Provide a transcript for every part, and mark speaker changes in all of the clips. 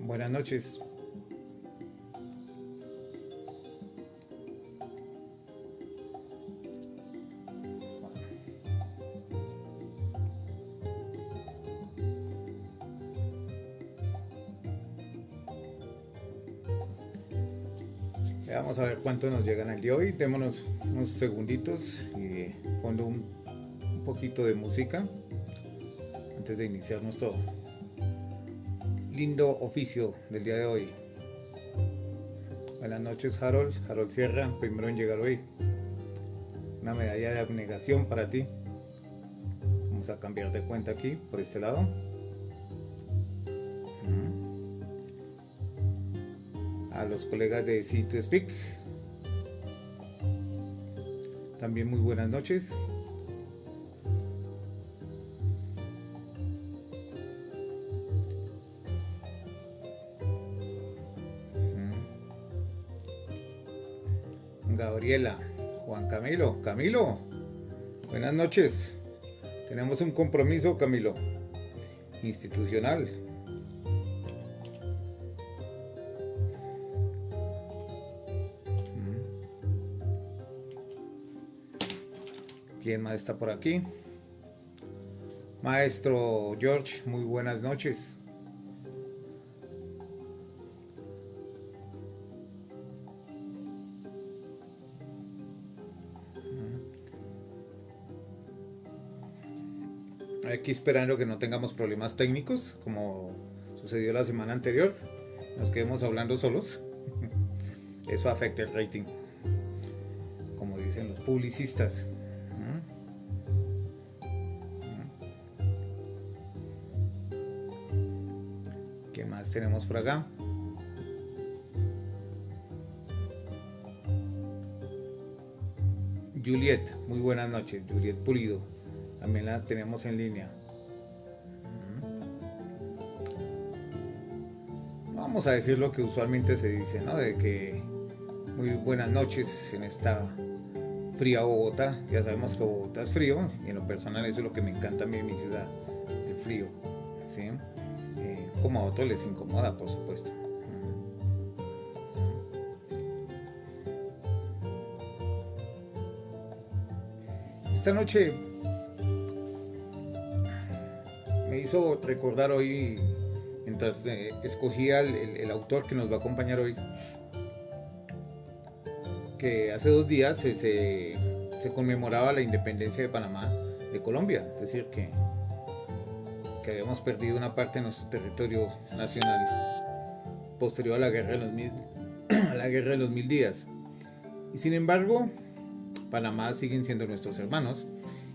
Speaker 1: Buenas noches. Vamos a ver cuánto nos llegan al día de hoy. Démonos unos segunditos y pongo un poquito de música antes de iniciar nuestro lindo oficio del día de hoy. Buenas noches, Harold Sierra, primero en llegar hoy. Una medalla de abnegación para ti. Vamos a cambiar de cuenta aquí, por este lado. A los colegas de C2Speak, también muy buenas noches. Gabriela, Juan Camilo, buenas noches. Tenemos un compromiso, Camilo, institucional. ¿Quién más está por aquí? Maestro George, muy buenas noches. Aquí esperando que no tengamos problemas técnicos como sucedió la semana anterior. Nos quedemos hablando solos. Eso afecta el rating, como dicen los publicistas. ¿Qué más tenemos por acá? Juliet, muy buenas noches. Juliet Pulido, también la tenemos en línea. Vamos a decir lo que usualmente se dice, ¿no? De que muy buenas noches en esta fría Bogotá. Ya sabemos que Bogotá es frío y en lo personal eso es lo que me encanta a mí en mi ciudad, el frío, ¿sí? Como a otros les incomoda, por supuesto. Esta noche me hizo recordar hoy, mientras escogía el autor que nos va a acompañar hoy, que hace 2 días se conmemoraba la independencia de Panamá de Colombia, es decir, que habíamos perdido una parte de nuestro territorio nacional posterior a la guerra de los 1000 días. Y sin embargo, Panamá siguen siendo nuestros hermanos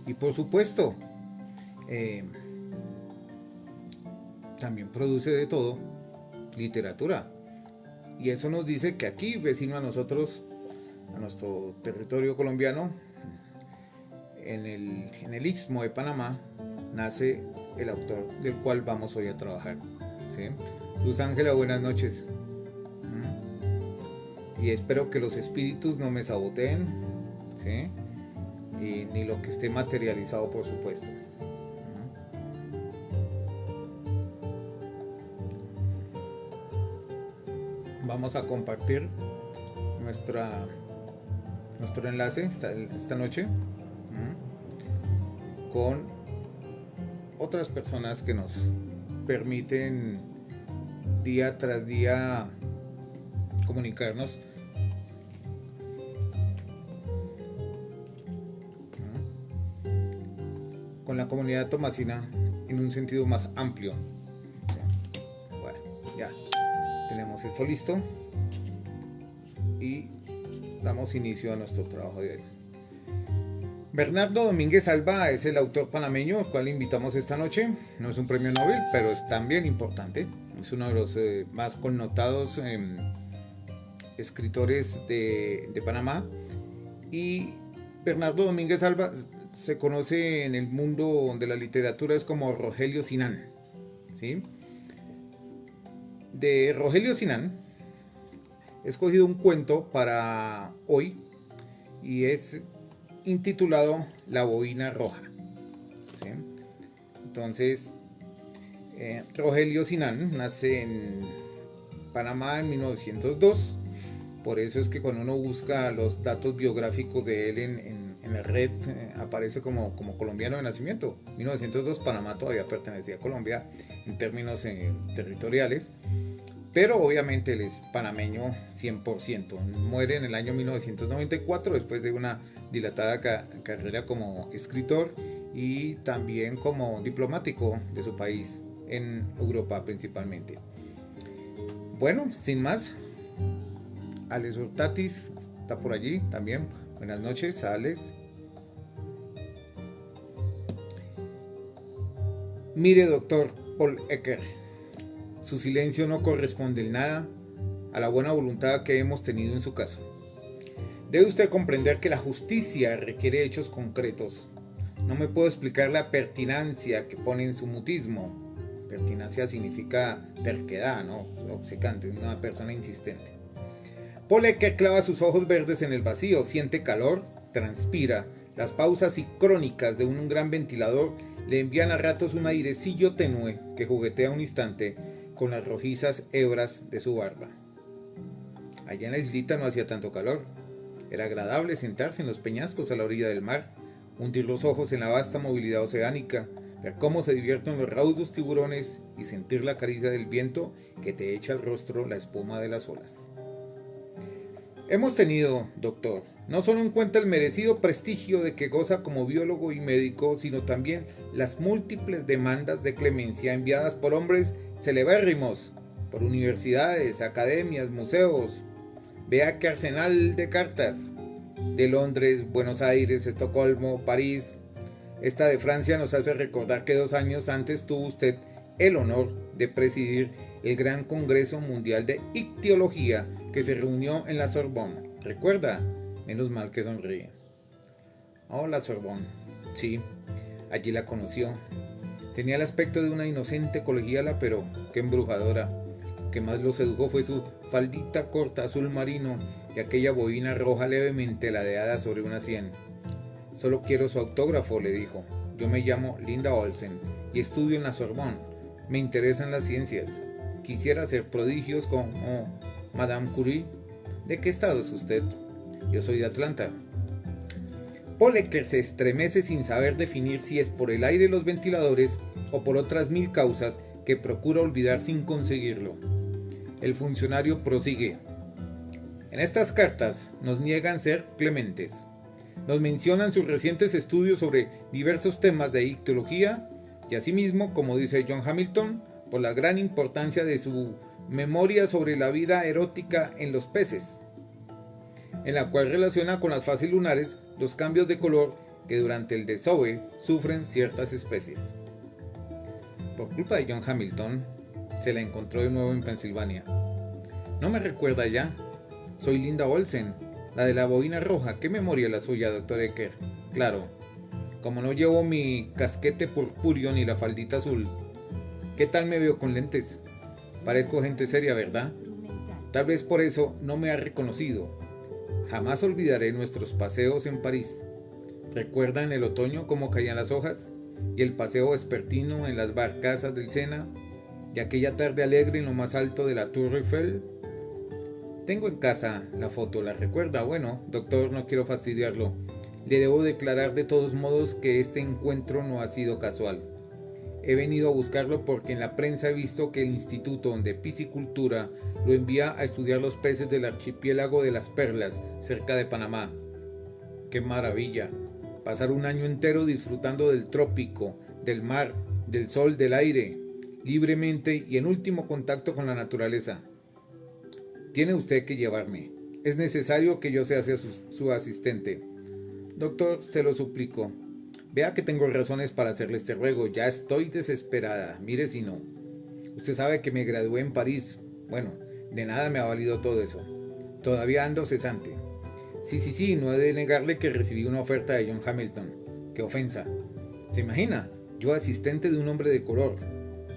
Speaker 1: y por supuesto también produce de todo, literatura, y eso nos dice que aquí, vecino a nosotros, a nuestro territorio colombiano, en el Istmo de Panamá, nace el autor del cual vamos hoy a trabajar, ¿sí? Luz Ángela, buenas noches. Y espero que los espíritus no me saboteen, ¿sí? Y ni lo que esté materializado, por supuesto. Vamos a compartir nuestro enlace esta noche con otras personas que nos permiten día tras día comunicarnos con la comunidad tomasina en un sentido más amplio. Bueno, ya tenemos esto listo y damos inicio a nuestro trabajo de hoy. Bernardo Domínguez Alba es el autor panameño al cual invitamos esta noche. No es un premio Nobel, pero es también importante. Es uno de los más connotados escritores de Panamá. Y Bernardo Domínguez Alba se conoce en el mundo de la literatura es como Rogelio Sinan, ¿sí? De Rogelio Sinan he escogido un cuento para hoy y es intitulado La Boina Roja, ¿sí? Entonces Rogelio Sinan nace Panamá en 1902. Por eso es que cuando uno busca los datos biográficos de él en la red, aparece como colombiano de nacimiento. 1902 Panamá todavía pertenecía a Colombia en términos territoriales, pero obviamente él es panameño 100%. Muere en el año 1994 después de una dilatada carrera como escritor y también como diplomático de su país en Europa principalmente. Bueno, sin más, Alex Hurtatis está por allí también. Buenas noches, Alex. Mire, doctor Paul Ecker, su silencio no corresponde en nada a la buena voluntad que hemos tenido en su caso. Debe usted comprender que la justicia requiere hechos concretos. No me puedo explicar la pertinacia que pone en su mutismo. Pertinacia significa terquedad, ¿no? Obcecante, una persona insistente. Paul Ecker clava sus ojos verdes en el vacío, siente calor, transpira. Las pausas y crónicas de un gran ventilador le envían a ratos un airecillo tenue que juguetea un instante con las rojizas hebras de su barba. Allá en la islita no hacía tanto calor. Era agradable sentarse en los peñascos a la orilla del mar, hundir los ojos en la vasta movilidad oceánica, ver cómo se divierten los raudos tiburones y sentir la caricia del viento que te echa al rostro la espuma de las olas. Hemos tenido, doctor, no solo en cuenta el merecido prestigio de que goza como biólogo y médico, sino también las múltiples demandas de clemencia enviadas por hombres celebérrimos, por universidades, academias, museos. Vea qué arsenal de cartas. De Londres, Buenos Aires, Estocolmo, París. Esta de Francia nos hace recordar que 2 años antes tuvo usted el honor de presidir el Gran Congreso Mundial de Ictiología que se reunió en la Sorbonne. ¿Recuerda? Menos mal que sonríe. Oh, la Sorbonne. Sí, allí la conoció. Tenía el aspecto de una inocente colegiala, pero qué embrujadora. Lo que más lo sedujo fue su faldita corta azul marino y aquella boina roja levemente ladeada sobre una sien. Solo quiero su autógrafo, le dijo. Yo me llamo Linda Olsen y estudio en la Sorbonne. Me interesan las ciencias. Quisiera hacer prodigios como Madame Curie. ¿De qué estado es usted? Yo soy de Atlanta. Paul Ecker se estremece sin saber definir si es por el aire de los ventiladores o por otras 1000 causas que procura olvidar sin conseguirlo. El funcionario prosigue. En estas cartas nos niegan ser clementes. Nos mencionan sus recientes estudios sobre diversos temas de ictiología y asimismo, como dice John Hamilton, por la gran importancia de su memoria sobre la vida erótica en los peces, en la cual relaciona con las fases lunares los cambios de color que durante el desove sufren ciertas especies. Por culpa de John Hamilton, se la encontró de nuevo en Pensilvania. ¿No me recuerda ya? Soy Linda Olsen, la de la boina roja. ¿Qué memoria la suya, doctor Ecker? Claro, como no llevo mi casquete purpúreo ni la faldita azul. ¿Qué tal me veo con lentes? Parezco gente seria, ¿verdad? Tal vez por eso no me ha reconocido. Jamás olvidaré nuestros paseos en París. ¿Recuerda en el otoño cómo caían las hojas? Y el paseo vespertino en las barcazas del Sena, y aquella tarde alegre en lo más alto de la Tour Eiffel. Tengo en casa la foto, ¿la recuerda? Bueno, doctor, no quiero fastidiarlo. Le debo declarar de todos modos que este encuentro no ha sido casual. He venido a buscarlo porque en la prensa he visto que el Instituto de Piscicultura lo envía a estudiar los peces del archipiélago de las Perlas, cerca de Panamá. ¡Qué maravilla! Pasar un año entero disfrutando del trópico, del mar, del sol, del aire, libremente y en último contacto con la naturaleza. Tiene usted que llevarme. Es necesario que yo sea su asistente. Doctor, se lo suplico. Vea que tengo razones para hacerle este ruego. Ya estoy desesperada. Mire si no. Usted sabe que me gradué en París. Bueno, de nada me ha valido todo eso. Todavía ando cesante. Sí, no he de negarle que recibí una oferta de John Hamilton. ¡Qué ofensa! ¿Se imagina? Yo asistente de un hombre de color.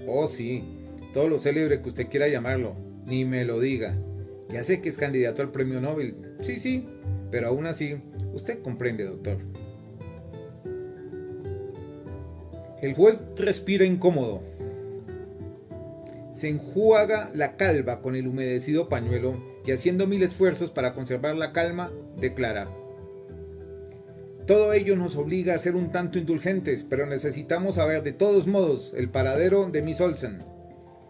Speaker 1: Oh, sí. Todo lo célebre que usted quiera llamarlo. Ni me lo diga. Ya sé que es candidato al premio Nobel. Sí. Pero aún así, usted comprende, doctor. El juez respira incómodo. se enjuaga la calva con el humedecido pañuelo y, haciendo mil esfuerzos para conservar la calma, declara: todo ello nos obliga a ser un tanto indulgentes, pero necesitamos saber de todos modos el paradero de Miss Olsen.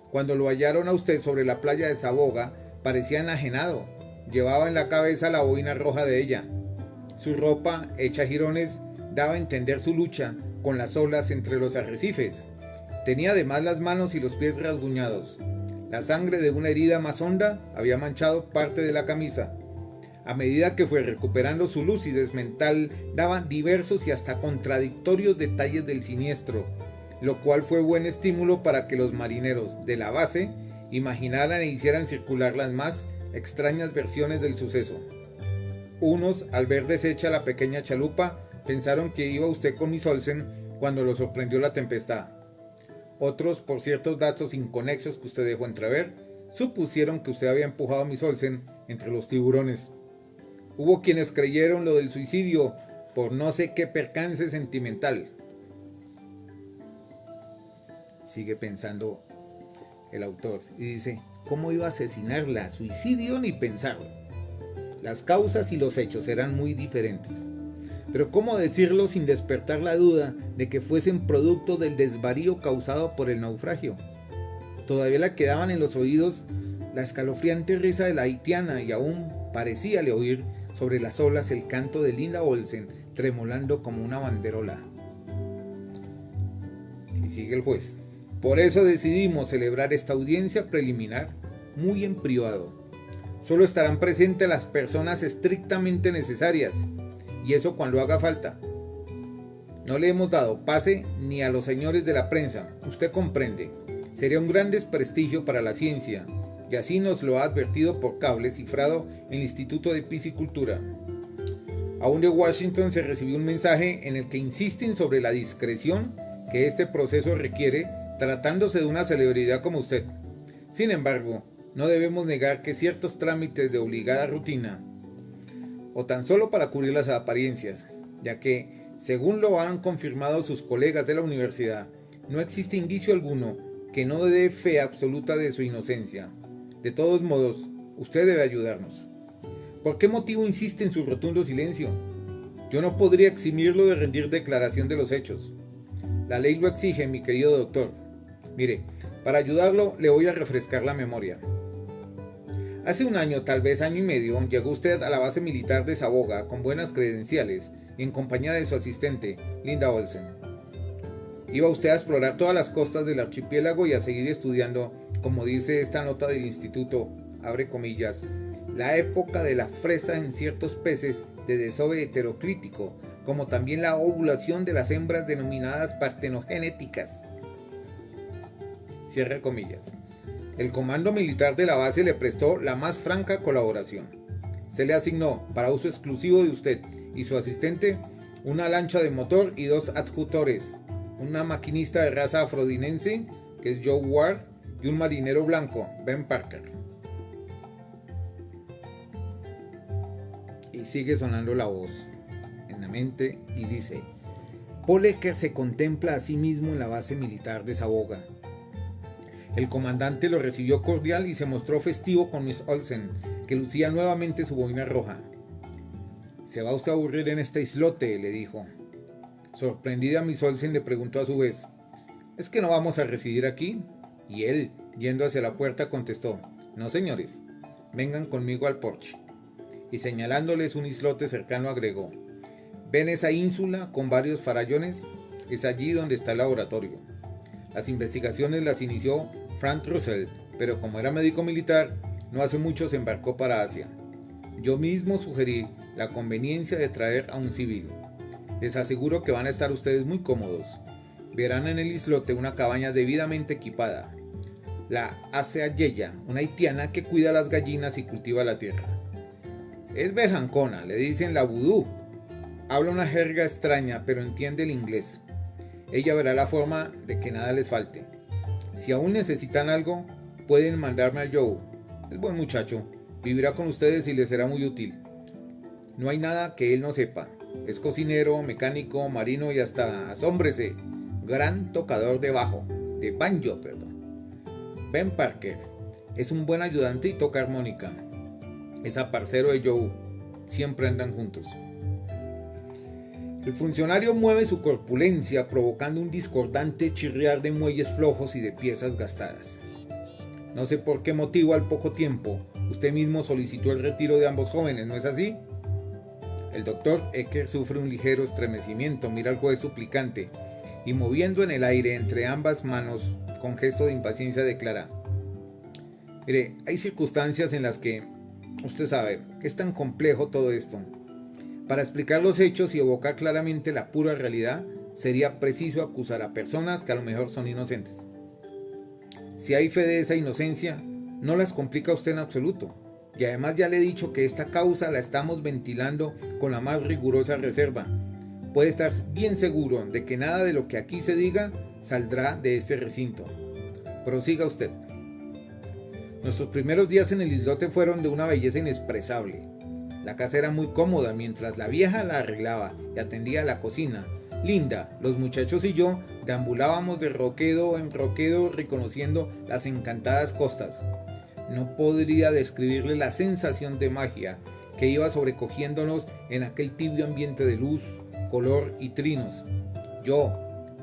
Speaker 1: Cuando lo hallaron a usted sobre la playa de Saboga, parecía enajenado. Llevaba en la cabeza la boina roja de ella. Su ropa, hecha jirones, daba a entender su lucha con las olas entre los arrecifes. Tenía además las manos y los pies rasguñados. La sangre de una herida más honda había manchado parte de la camisa. A medida que fue recuperando su lucidez mental, daba diversos y hasta contradictorios detalles del siniestro, lo cual fue buen estímulo para que los marineros de la base imaginaran e hicieran circular las más extrañas versiones del suceso. Unos, al ver deshecha la pequeña chalupa, pensaron que iba usted con Miss Olsen cuando lo sorprendió la tempestad. Otros, por ciertos datos inconexos que usted dejó entrever, supusieron que usted había empujado a Miss Olsen entre los tiburones. Hubo quienes creyeron lo del suicidio por no sé qué percance sentimental. Sigue pensando el autor y dice: ¿cómo iba a asesinarla? Suicidio ni pensarlo. Las causas y los hechos eran muy diferentes. Pero ¿cómo decirlo sin despertar la duda de que fuesen producto del desvarío causado por el naufragio? Todavía le quedaban en los oídos la escalofriante risa de la haitiana y aún parecíale oír sobre las olas el canto de Linda Olsen tremolando como una banderola. Y sigue el juez: por eso decidimos celebrar esta audiencia preliminar muy en privado. Solo estarán presentes las personas estrictamente necesarias, y eso cuando haga falta. No le hemos dado pase ni a los señores de la prensa, usted comprende. Sería un gran desprestigio para la ciencia, y así nos lo ha advertido por cable cifrado en el Instituto de Piscicultura. Aún de Washington se recibió un mensaje en el que insisten sobre la discreción que este proceso requiere, tratándose de una celebridad como usted. Sin embargo, no debemos negar que ciertos trámites de obligada rutina, o tan solo para cubrir las apariencias, ya que, según lo han confirmado sus colegas de la universidad, no existe indicio alguno que no dé fe absoluta de su inocencia. De todos modos, usted debe ayudarnos. ¿Por qué motivo insiste en su rotundo silencio? Yo no podría eximirlo de rendir declaración de los hechos. La ley lo exige, mi querido doctor. Mire, para ayudarlo le voy a refrescar la memoria. Hace un año, tal vez año y medio, llegó usted a la base militar de Saboga con buenas credenciales y en compañía de su asistente, Linda Olsen. Iba usted a explorar todas las costas del archipiélago y a seguir estudiando, como dice esta nota del instituto, abre comillas, la época de la fresa en ciertos peces de desove heteroclítico, como también la ovulación de las hembras denominadas partenogenéticas. Cierre comillas. El comando militar de la base le prestó la más franca colaboración. Se le asignó, para uso exclusivo de usted y su asistente, una lancha de motor y dos adjutores, una maquinista de raza afrodinense, que es Joe Ward, y un marinero blanco, Ben Parker. Y sigue sonando la voz en la mente y dice: Polecker se contempla a sí mismo en la base militar de Saboga. El comandante lo recibió cordial y se mostró festivo con Miss Olsen, que lucía nuevamente su boina roja. «¿Se va usted a aburrir en este islote?», le dijo. Sorprendida, Miss Olsen le preguntó a su vez: «¿Es que no vamos a residir aquí?». Y él, yendo hacia la puerta, contestó: «No, señores, vengan conmigo al porche». Y señalándoles un islote cercano agregó: «¿Ven esa ínsula con varios farallones? Es allí donde está el laboratorio. Las investigaciones las inició Frank Russell, pero como era médico militar, no hace mucho se embarcó para Asia. Yo mismo sugerí la conveniencia de traer a un civil. Les aseguro que van a estar ustedes muy cómodos. Verán en el islote una cabaña debidamente equipada. La Asea Yeya, una haitiana que cuida las gallinas y cultiva la tierra. Es bejancona, le dicen la vudú. Habla una jerga extraña, pero entiende el inglés. Ella verá la forma de que nada les falte. Si aún necesitan algo, pueden mandarme a Joe. Es buen muchacho, vivirá con ustedes y les será muy útil. No hay nada que él no sepa. Es cocinero, mecánico, marino y hasta, asómbrese, gran tocador de banjo, perdón. Ben Parker es un buen ayudante y toca armónica. Es parcero de Joe. Siempre andan juntos. El funcionario mueve su corpulencia provocando un discordante chirriar de muelles flojos y de piezas gastadas. No sé por qué motivo al poco tiempo usted mismo solicitó el retiro de ambos jóvenes, ¿no es así? El doctor Ecker sufre un ligero estremecimiento, mira al juez suplicante y moviendo en el aire entre ambas manos con gesto de impaciencia declara: mire, hay circunstancias en las que, usted sabe, es tan complejo todo esto. Para explicar los hechos y evocar claramente la pura realidad, sería preciso acusar a personas que a lo mejor son inocentes. Si hay fe de esa inocencia, no las complica usted en absoluto. Y además ya le he dicho que esta causa la estamos ventilando con la más rigurosa reserva. Puede estar bien seguro de que nada de lo que aquí se diga saldrá de este recinto. Prosiga usted. Nuestros primeros días en el islote fueron de una belleza inexpresable. La casa era muy cómoda mientras la vieja la arreglaba y atendía a la cocina. Linda, los muchachos y yo deambulábamos de roquedo en roquedo reconociendo las encantadas costas. No podría describirle la sensación de magia que iba sobrecogiéndonos en aquel tibio ambiente de luz, color y trinos. Yo,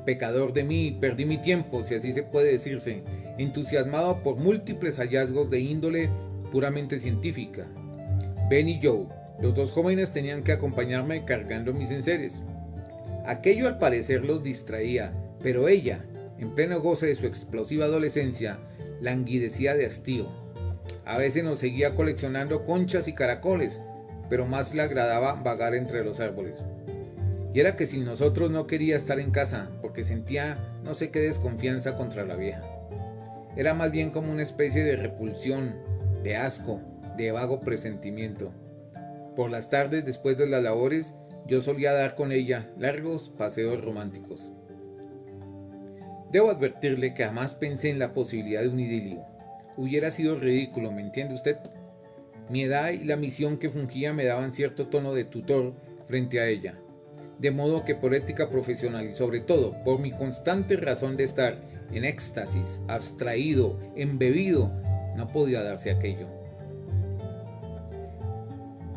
Speaker 1: pecador de mí, perdí mi tiempo, si así se puede decirse, entusiasmado por múltiples hallazgos de índole puramente científica. Ben y Joe, los dos jóvenes, tenían que acompañarme cargando mis enseres. Aquello al parecer los distraía, pero ella, en pleno goce de su explosiva adolescencia, languidecía de hastío. A veces nos seguía coleccionando conchas y caracoles, pero más le agradaba vagar entre los árboles. Y era que sin nosotros no quería estar en casa, porque sentía no sé qué desconfianza contra la vieja. Era más bien como una especie de repulsión, de asco, de vago presentimiento. Por las tardes, después de las labores, yo solía dar con ella largos paseos románticos. Debo advertirle que jamás pensé en la posibilidad de un idilio. Hubiera sido ridículo, ¿me entiende usted? Mi edad y la misión que fungía me daban cierto tono de tutor frente a ella. De modo que por ética profesional y sobre todo por mi constante razón de estar en éxtasis, abstraído, embebido, no podía darse aquello.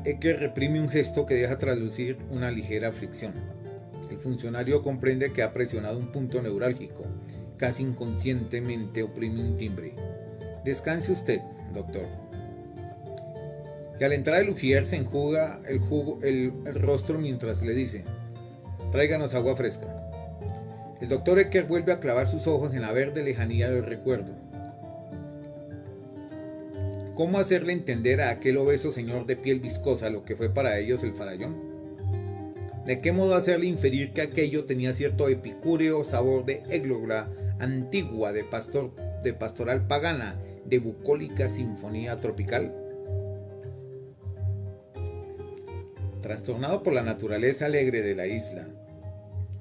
Speaker 1: Ecker reprime un gesto que deja traslucir una ligera aflicción. El funcionario comprende que ha presionado un punto neurálgico. Casi inconscientemente oprime un timbre. Descanse usted, doctor. Y al entrar el ujier se enjuga el rostro mientras le dice: tráiganos agua fresca. El doctor Ecker vuelve a clavar sus ojos en la verde lejanía del recuerdo. ¿Cómo hacerle entender a aquel obeso señor de piel viscosa lo que fue para ellos el farallón? ¿De qué modo hacerle inferir que aquello tenía cierto epicúreo sabor de égloga antigua, de pastoral pagana, de bucólica sinfonía tropical? Trastornado por la naturaleza alegre de la isla,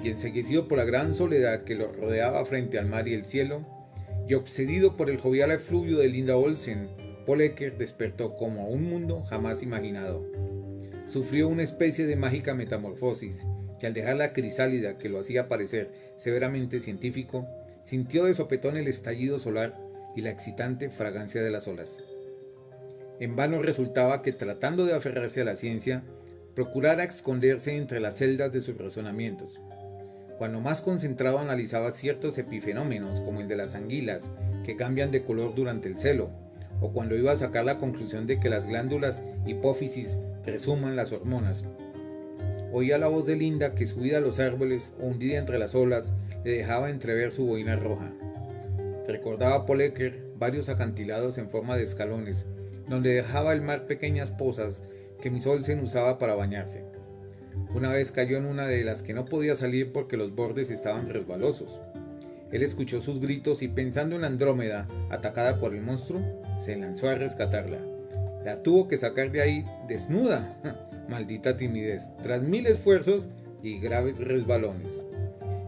Speaker 1: y enseguecido por la gran soledad que lo rodeaba frente al mar y el cielo, y obsedido por el jovial efluvio de Linda Olsen, Paul Ecker despertó como a un mundo jamás imaginado. Sufrió una especie de mágica metamorfosis, que al dejar la crisálida que lo hacía parecer severamente científico, sintió de sopetón el estallido solar y la excitante fragancia de las olas. En vano resultaba que, tratando de aferrarse a la ciencia, procurara esconderse entre las celdas de sus razonamientos. Cuando más concentrado analizaba ciertos epifenómenos, como el de las anguilas, que cambian de color durante el celo, o cuando iba a sacar la conclusión de que las glándulas hipófisis resuman las hormonas, oía la voz de Linda que, subida a los árboles o hundida entre las olas, le dejaba entrever su boina roja. Recordaba a Paul Ecker varios acantilados en forma de escalones, donde dejaba el mar pequeñas pozas que Miss Olsen usaba para bañarse. Una vez cayó en una de las que no podía salir porque los bordes estaban resbalosos. Él escuchó sus gritos y, pensando en Andrómeda atacada por el monstruo, se lanzó a rescatarla. La tuvo que sacar de ahí desnuda. Maldita timidez, tras 1000 esfuerzos y graves resbalones.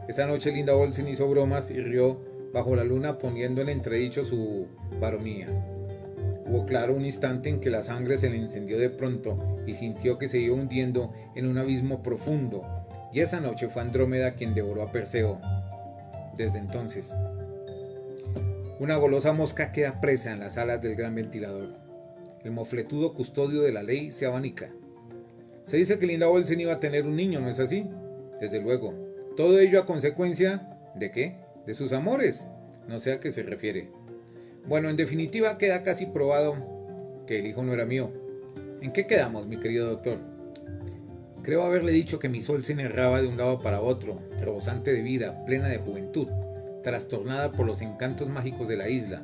Speaker 1: Esa noche Linda Olsen hizo bromas y rió bajo la luna, poniendo en entredicho su varonía. Hubo claro un instante en que la sangre se le encendió de pronto y sintió que se iba hundiendo en un abismo profundo, y esa noche fue Andrómeda quien devoró a Perseo. Desde entonces, Una golosa mosca queda presa en las alas del gran ventilador. El mofletudo custodio de la ley se abanica. Se dice que Linda Olsen iba a tener un niño, ¿no es así? Desde luego. Todo ello a consecuencia ¿de qué? De sus amores. No sé a qué se refiere. Bueno, en definitiva queda casi probado que el hijo no era mío. ¿En qué quedamos, mi querido doctor? Creo haberle dicho que Miss Olsen erraba de un lado para otro, rebosante de vida, plena de juventud, trastornada por los encantos mágicos de la isla.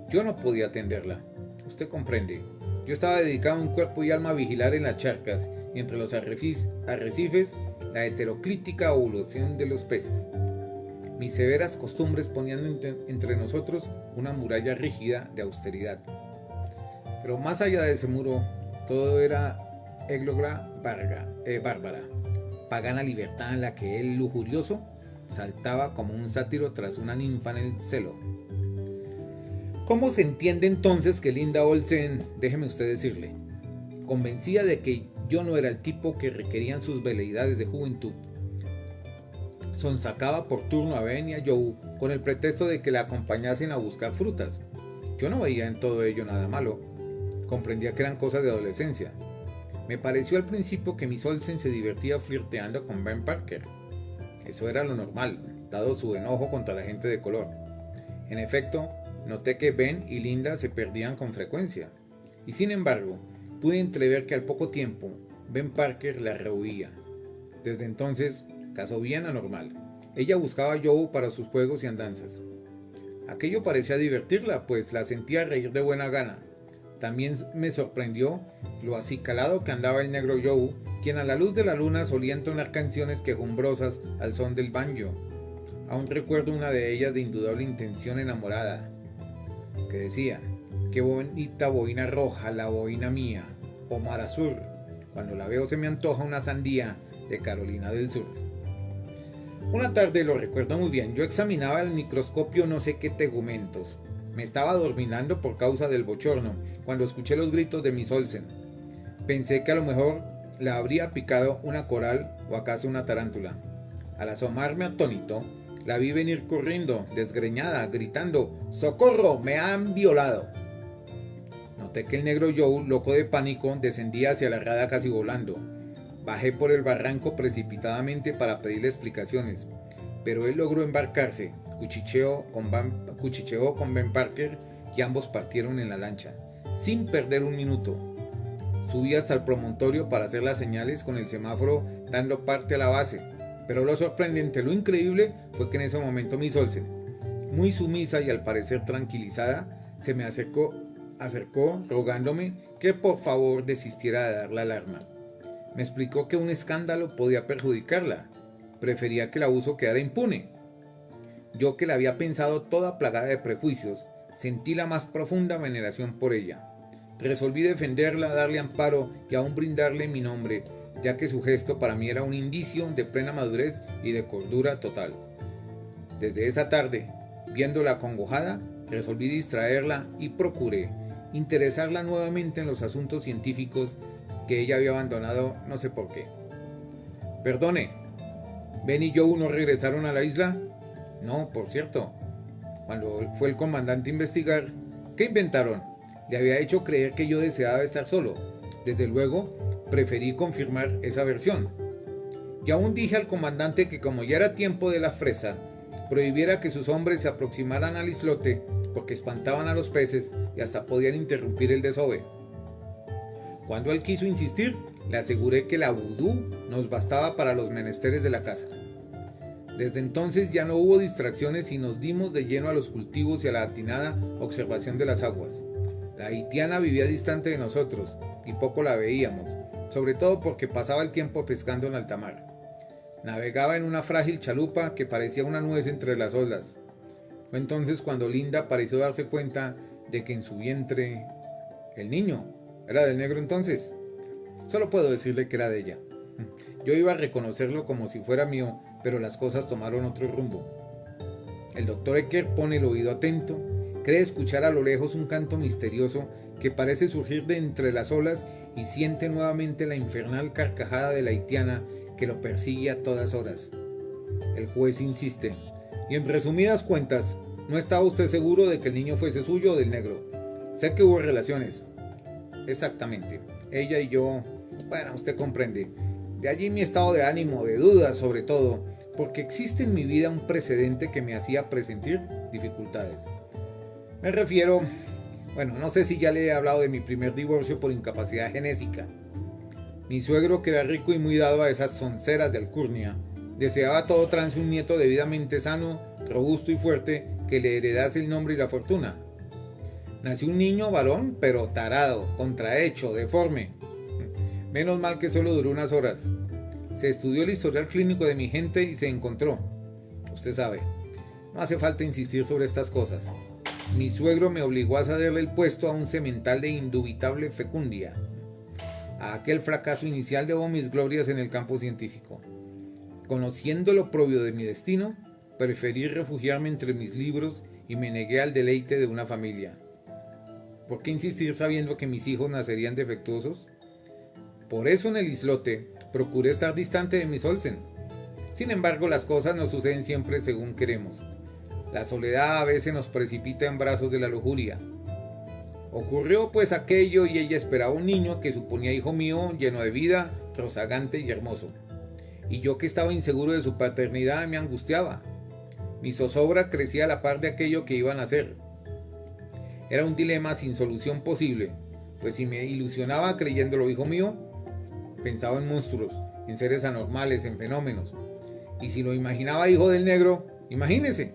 Speaker 1: Yo no podía atenderla. Usted comprende. Yo estaba dedicado en cuerpo y alma a vigilar en las charcas y entre los arrecifes la heteroclítica ovulación de los peces. Mis severas costumbres ponían entre nosotros una muralla rígida de austeridad. Pero más allá de ese muro, todo era égloga bárbara, pagana libertad en la que el lujurioso saltaba como un sátiro tras una ninfa en el celo. ¿Cómo se entiende entonces que Linda Olsen, déjeme usted decirle, convencida de que yo no era el tipo que requerían sus veleidades de juventud, sonsacaba por turno a Ben y a Joe con el pretexto de que la acompañasen a buscar frutas? Yo no veía en todo ello nada malo. Comprendía que eran cosas de adolescencia. Me pareció al principio que Miss Olsen se divertía flirteando con Ben Parker. Eso era lo normal, dado su enojo contra la gente de color. En efecto, noté que Ben y Linda se perdían con frecuencia. Y sin embargo, pude entrever que al poco tiempo, Ben Parker la rehuía. Desde entonces, caso bien anormal. Ella buscaba a Joe para sus juegos y andanzas. Aquello parecía divertirla, pues la sentía reír de buena gana. También me sorprendió lo acicalado que andaba el negro Joe, quien a la luz de la luna solía entonar canciones quejumbrosas al son del banjo. Aún recuerdo una de ellas de indudable intención enamorada, que decía: qué bonita boina roja la boina mía, o mar azul, cuando la veo se me antoja una sandía de Carolina del Sur. Una tarde, lo recuerdo muy bien, yo examinaba al microscopio no sé qué tegumentos. Me estaba adormilando por causa del bochorno, cuando escuché los gritos de Miss Olsen. Pensé que a lo mejor la habría picado una coral o acaso una tarántula. Al asomarme atónito, la vi venir corriendo, desgreñada, gritando: ¡socorro! ¡Me han violado! Noté que el negro Joe, loco de pánico, descendía hacia la rada casi volando. Bajé por el barranco precipitadamente para pedirle explicaciones, pero él logró embarcarse, cuchicheó con Ben Parker y ambos partieron en la lancha, sin perder un minuto. Subí hasta el promontorio para hacer las señales con el semáforo dando parte a la base, pero lo sorprendente, lo increíble, fue que en ese momento Miss Olsen, muy sumisa y al parecer tranquilizada, se me acercó rogándome que por favor desistiera de dar la alarma. Me explicó que un escándalo podía perjudicarla. Prefería que el abuso quedara impune. Yo, que la había pensado toda plagada de prejuicios, sentí la más profunda veneración por ella. Resolví defenderla, darle amparo y aún brindarle mi nombre, ya que su gesto para mí era un indicio de plena madurez y de cordura total. Desde esa tarde, viéndola acongojada, resolví distraerla y procuré interesarla nuevamente en los asuntos científicos que ella había abandonado no sé por qué. Perdone, ¿Ben y Joe no regresaron a la isla? No, por cierto. Cuando fue el comandante a investigar, ¿qué inventaron? Le había hecho creer que yo deseaba estar solo. Desde luego, preferí confirmar esa versión. Y aún dije al comandante que como ya era tiempo de la fresa, prohibiera que sus hombres se aproximaran al islote porque espantaban a los peces y hasta podían interrumpir el desove. Cuando él quiso insistir, le aseguré que la vudú nos bastaba para los menesteres de la casa. Desde entonces ya no hubo distracciones y nos dimos de lleno a los cultivos y a la atinada observación de las aguas. La haitiana vivía distante de nosotros y poco la veíamos, sobre todo porque pasaba el tiempo pescando en alta mar. Navegaba en una frágil chalupa que parecía una nuez entre las olas. Fue entonces cuando Linda pareció darse cuenta de que en su vientre el niño era del negro entonces. Solo puedo decirle que era de ella. Yo iba a reconocerlo como si fuera mío, pero las cosas tomaron otro rumbo. El doctor Ecker pone el oído atento, cree escuchar a lo lejos un canto misterioso que parece surgir de entre las olas y siente nuevamente la infernal carcajada de la haitiana que lo persigue a todas horas. El juez insiste, y en resumidas cuentas, ¿No estaba usted seguro de que el niño fuese suyo o del negro? Sé que hubo relaciones. Exactamente. Ella y yo, bueno, usted comprende. De allí mi estado de ánimo, de dudas sobre todo, porque existe en mi vida un precedente que me hacía presentir dificultades. Me refiero, bueno, no sé si ya le he hablado de mi primer divorcio por incapacidad genésica. Mi suegro, que era rico y muy dado a esas sonceras de alcurnia, deseaba a todo trance un nieto debidamente sano, robusto y fuerte que le heredase el nombre y la fortuna. Nació un niño varón, pero tarado, contrahecho, deforme. Menos mal que solo duró unas horas. Se estudió el historial clínico de mi gente y se encontró. Usted sabe, no hace falta insistir sobre estas cosas. Mi suegro me obligó a cederle el puesto a un semental de indubitable fecundia. A aquel fracaso inicial debo mis glorias en el campo científico. Conociendo lo propio de mi destino, preferí refugiarme entre mis libros y me negué al deleite de una familia. ¿Por qué insistir sabiendo que mis hijos nacerían defectuosos? Por eso en el islote procuré estar distante de Miss Olsen. Sin embargo, las cosas no suceden siempre según queremos. La soledad a veces nos precipita en brazos de la lujuria. Ocurrió pues aquello y ella esperaba un niño que suponía hijo mío, lleno de vida, rozagante y hermoso. Y yo, que estaba inseguro de su paternidad, me angustiaba. Mi zozobra crecía a la par de aquello que iban a hacer. Era un dilema sin solución posible, pues si me ilusionaba creyéndolo hijo mío, pensaba en monstruos, en seres anormales, en fenómenos. Y si lo imaginaba hijo del negro, imagínese.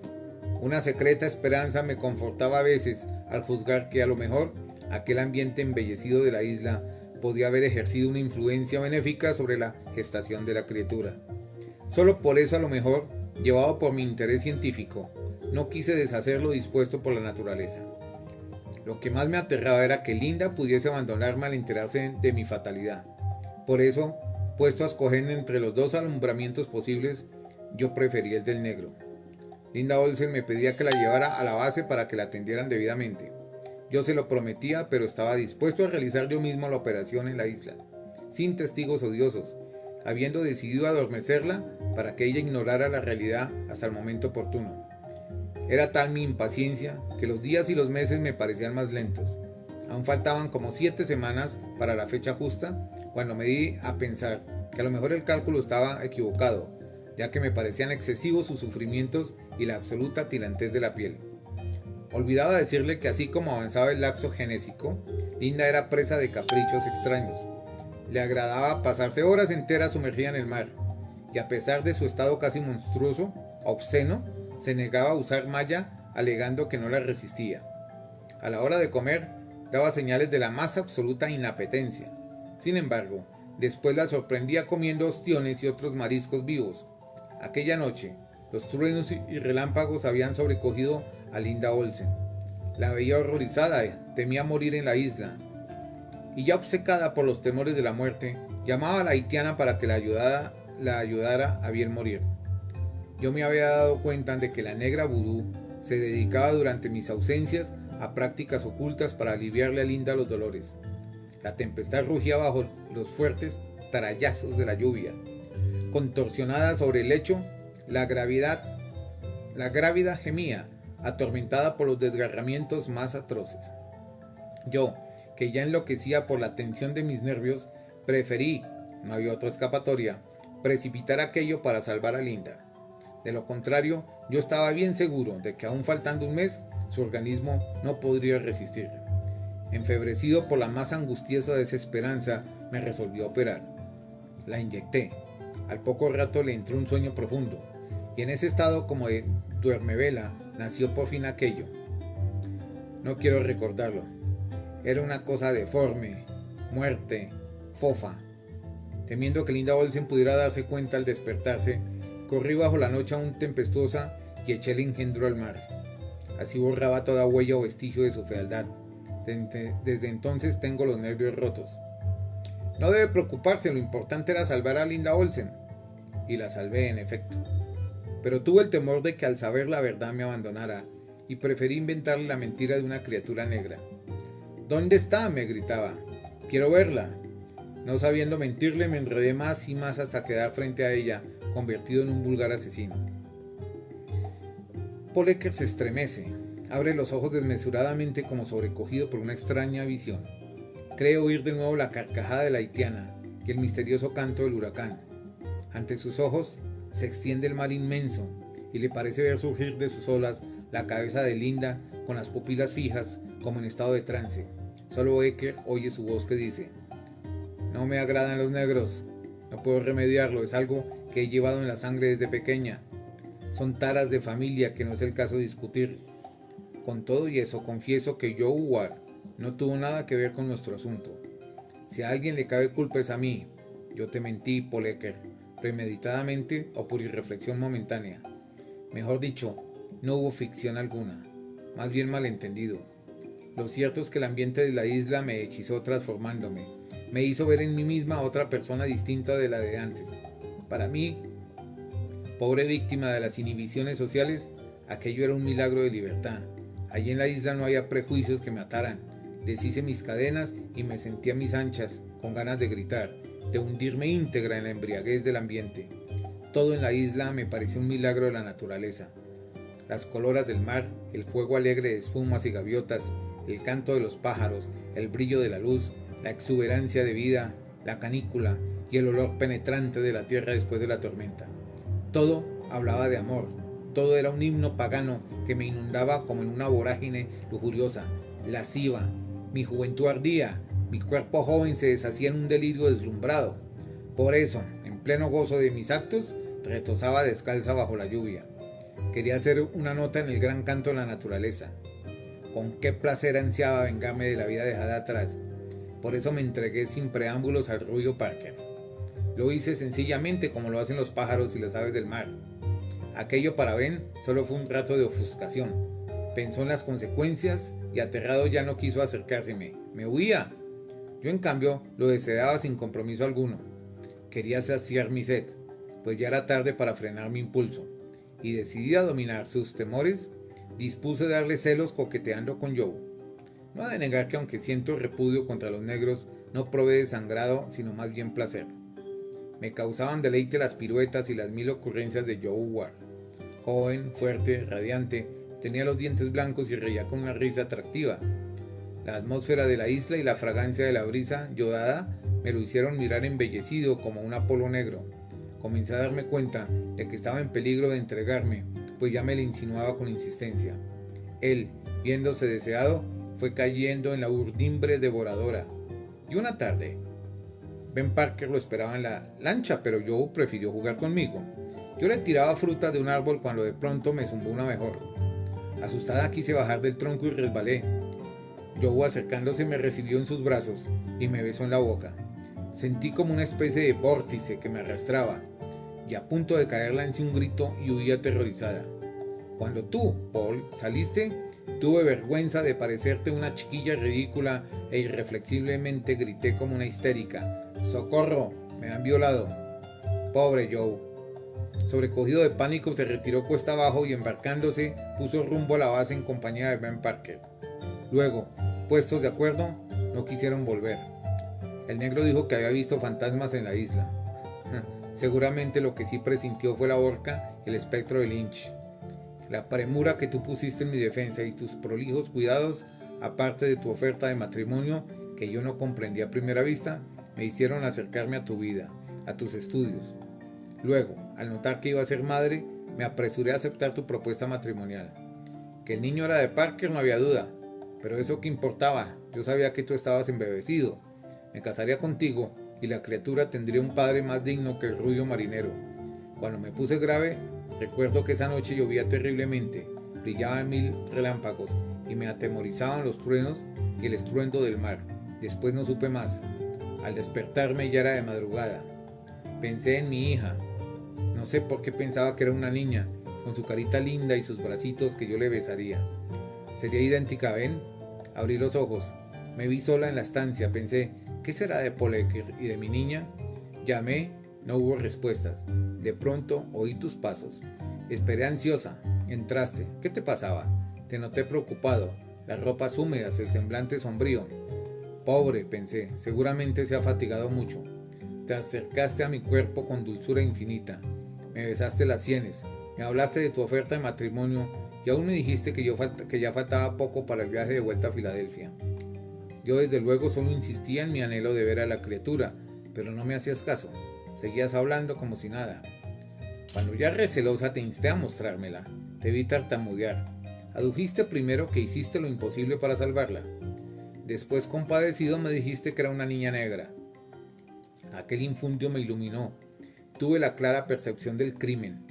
Speaker 1: Una secreta esperanza me confortaba a veces al juzgar que a lo mejor aquel ambiente embellecido de la isla podía haber ejercido una influencia benéfica sobre la gestación de la criatura. Solo por eso, a lo mejor, llevado por mi interés científico, no quise deshacer lo dispuesto por la naturaleza. Lo que más me aterraba era que Linda pudiese abandonarme al enterarse de mi fatalidad. Por eso, puesto a escoger entre los dos alumbramientos posibles, yo preferí el del negro. Linda Olsen me pedía que la llevara a la base para que la atendieran debidamente. Yo se lo prometía, pero estaba dispuesto a realizar yo mismo la operación en la isla, sin testigos odiosos, habiendo decidido adormecerla para que ella ignorara la realidad hasta el momento oportuno. Era tal mi impaciencia que los días y los meses me parecían más lentos. Aún faltaban como 7 semanas para la fecha justa, cuando me di a pensar que a lo mejor el cálculo estaba equivocado, ya que me parecían excesivos sus sufrimientos y la absoluta tirantez de la piel. Olvidaba decirle que así como avanzaba el lapso genésico, Linda era presa de caprichos extraños. Le agradaba pasarse horas enteras sumergida en el mar, y a pesar de su estado casi monstruoso, obsceno, se negaba a usar malla, alegando que no la resistía. A la hora de comer, daba señales de la más absoluta inapetencia. Sin embargo, después la sorprendía comiendo ostiones y otros mariscos vivos. Aquella noche, los truenos y relámpagos habían sobrecogido a Linda Olsen. La veía horrorizada, temía morir en la isla. Y ya obcecada por los temores de la muerte, llamaba a la haitiana para que la ayudara a bien morir. Yo me había dado cuenta de que la negra vudú se dedicaba durante mis ausencias a prácticas ocultas para aliviarle a Linda los dolores. La tempestad rugía bajo los fuertes tarallazos de la lluvia. Contorsionada sobre el lecho, la grávida gemía, atormentada por los desgarramientos más atroces. Yo, que ya enloquecía por la tensión de mis nervios, preferí, no había otra escapatoria, precipitar aquello para salvar a Linda. De lo contrario, yo estaba bien seguro de que aún faltando un mes, su organismo no podría resistir. Enfebrecido por la más angustiosa desesperanza, me resolví a operar. La inyecté. Al poco rato le entró un sueño profundo, y en ese estado como de duermevela nació por fin aquello. No quiero recordarlo. Era una cosa deforme, muerte, fofa. Temiendo que Linda Olsen pudiera darse cuenta al despertarse, corrí bajo la noche aún tempestuosa y eché el engendro al mar. Así borraba toda huella o vestigio de su fealdad. Desde entonces tengo los nervios rotos. No debe preocuparse, lo importante era salvar a Linda Olsen. Y la salvé, en efecto. Pero tuve el temor de que al saber la verdad me abandonara, y preferí inventarle la mentira de una criatura negra. ¿Dónde está?, me gritaba. Quiero verla. No sabiendo mentirle, me enredé más y más hasta quedar frente a ella, convertido en un vulgar asesino. Polecker se estremece, abre los ojos desmesuradamente como sobrecogido por una extraña visión. Cree oír de nuevo la carcajada de la haitiana y el misterioso canto del huracán. Ante sus ojos se extiende el mar inmenso y le parece ver surgir de sus olas la cabeza de Linda con las pupilas fijas como en estado de trance. Solo Becker oye su voz que dice: no me agradan los negros, no puedo remediarlo, es algo que he llevado en la sangre desde pequeña. Son taras de familia que no es el caso discutir. Con todo y eso, confieso que Joe Ward no tuvo nada que ver con nuestro asunto. Si a alguien le cabe culpa es a mí. Yo te mentí, Polecker, premeditadamente o por irreflexión momentánea. Mejor dicho, no hubo ficción alguna, más bien malentendido. Lo cierto es que el ambiente de la isla me hechizó transformándome. Me hizo ver en mí misma otra persona distinta de la de antes. Para mí, pobre víctima de las inhibiciones sociales, aquello era un milagro de libertad. Allí en la isla no había prejuicios que me ataran. Deshice mis cadenas y me sentí a mis anchas, con ganas de gritar, de hundirme íntegra en la embriaguez del ambiente. Todo en la isla me parecía un milagro de la naturaleza. Las coloras del mar, el juego alegre de espumas y gaviotas, el canto de los pájaros, el brillo de la luz, la exuberancia de vida, la canícula y el olor penetrante de la tierra después de la tormenta. Todo hablaba de amor, todo era un himno pagano que me inundaba como en una vorágine lujuriosa, lasciva. Mi juventud ardía, mi cuerpo joven se deshacía en un delirio deslumbrado. Por eso, en pleno gozo de mis actos, retozaba descalza bajo la lluvia. Quería hacer una nota en el gran canto de la naturaleza. Con qué placer ansiaba vengarme de la vida dejada atrás. Por eso me entregué sin preámbulos al rubio Parker. Lo hice sencillamente como lo hacen los pájaros y las aves del mar. Aquello para Ben solo fue un rato de ofuscación. Pensó en las consecuencias y aterrado ya no quiso acercárseme. Me huía. Yo en cambio lo deseaba sin compromiso alguno. Quería saciar mi sed, pues ya era tarde para frenar mi impulso. Y decidida a dominar sus temores, dispuse de darle celos coqueteando con Joe. No ha de negar que aunque siento repudio contra los negros, no probé de sangrado, sino más bien placer. Me causaban deleite las piruetas y las mil ocurrencias de Joe Ward. Joven, fuerte, radiante, tenía los dientes blancos y reía con una risa atractiva. La atmósfera de la isla y la fragancia de la brisa yodada me lo hicieron mirar embellecido como un Apolo negro. Comencé a darme cuenta de que estaba en peligro de entregarme, pues ya me le insinuaba con insistencia. Él, viéndose deseado, fue cayendo en la urdimbre devoradora. Y una tarde, Ben Parker lo esperaba en la lancha, pero Joe prefirió jugar conmigo. Yo le tiraba frutas de un árbol cuando de pronto me zumbó una mejor. Asustada quise bajar del tronco y resbalé. Joe, acercándose, me recibió en sus brazos y me besó en la boca. Sentí como una especie de vórtice que me arrastraba, y a punto de caer lancé un grito y huí aterrorizada. Cuando tú, Paul, saliste, tuve vergüenza de parecerte una chiquilla ridícula e irreflexiblemente grité como una histérica: ¡socorro! ¡Me han violado! Pobre Joe. Sobrecogido de pánico se retiró cuesta abajo y embarcándose puso rumbo a la base en compañía de Ben Parker. Luego, puestos de acuerdo, no quisieron volver. El negro dijo que había visto fantasmas en la isla. Seguramente lo que sí presintió fue la horca y el espectro de Lynch. La premura que tú pusiste en mi defensa y tus prolijos cuidados, aparte de tu oferta de matrimonio, que yo no comprendí a primera vista, me hicieron acercarme a tu vida, a tus estudios. Luego, al notar que iba a ser madre, me apresuré a aceptar tu propuesta matrimonial. Que el niño era de Parker no había duda, pero eso qué importaba, yo sabía que tú estabas embebecido. Me casaría contigo y la criatura tendría un padre más digno que el rubio marinero. Cuando me puse grave, recuerdo que esa noche llovía terriblemente, brillaban 1000 relámpagos y me atemorizaban los truenos y el estruendo del mar. Después no supe más. Al despertarme ya era de madrugada. Pensé en mi hija. No sé por qué pensaba que era una niña, con su carita linda y sus bracitos que yo le besaría. ¿Sería idéntica a Ben? Abrí los ojos. Me vi sola en la estancia. Pensé, ¿qué será de Polecker y de mi niña? Llamé, no hubo respuestas. De pronto oí tus pasos. Esperé ansiosa. Entraste. ¿Qué te pasaba? Te noté preocupado. Las ropas húmedas, el semblante sombrío. Pobre, pensé, seguramente se ha fatigado mucho. Te acercaste a mi cuerpo con dulzura infinita. Me besaste las sienes. Me hablaste de tu oferta de matrimonio y aún me dijiste que ya faltaba poco para el viaje de vuelta a Filadelfia. Yo desde luego solo insistía en mi anhelo de ver a la criatura, pero no me hacías caso. Seguías hablando como si nada. Cuando ya recelosa te insté a mostrármela. Te vi tartamudear. Adujiste primero que hiciste lo imposible para salvarla. Después, compadecido, me dijiste que era una niña negra. Aquel infundio me iluminó. Tuve la clara percepción del crimen.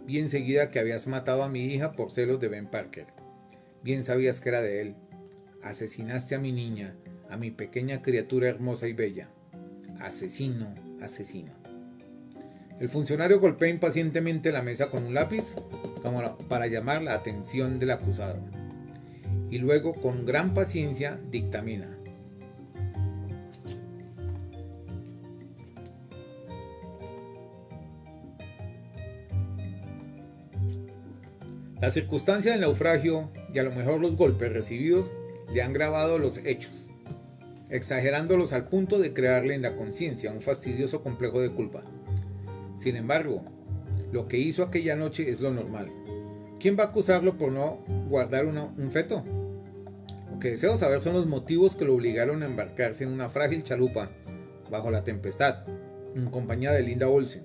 Speaker 1: Vi enseguida que habías matado a mi hija por celos de Ben Parker. Bien sabías que era de él. Asesinaste a mi niña, a mi pequeña criatura hermosa y bella. Asesino, asesino. El funcionario golpea impacientemente la mesa con un lápiz como para llamar la atención del acusado. Y luego, con gran paciencia, dictamina. La circunstancia del naufragio y a lo mejor los golpes recibidos le han grabado los hechos, exagerándolos al punto de crearle en la conciencia un fastidioso complejo de culpa. Sin embargo, lo que hizo aquella noche es lo normal. ¿Quién va a acusarlo por no guardar un feto? Lo que deseo saber son los motivos que lo obligaron a embarcarse en una frágil chalupa bajo la tempestad, en compañía de Linda Olsen.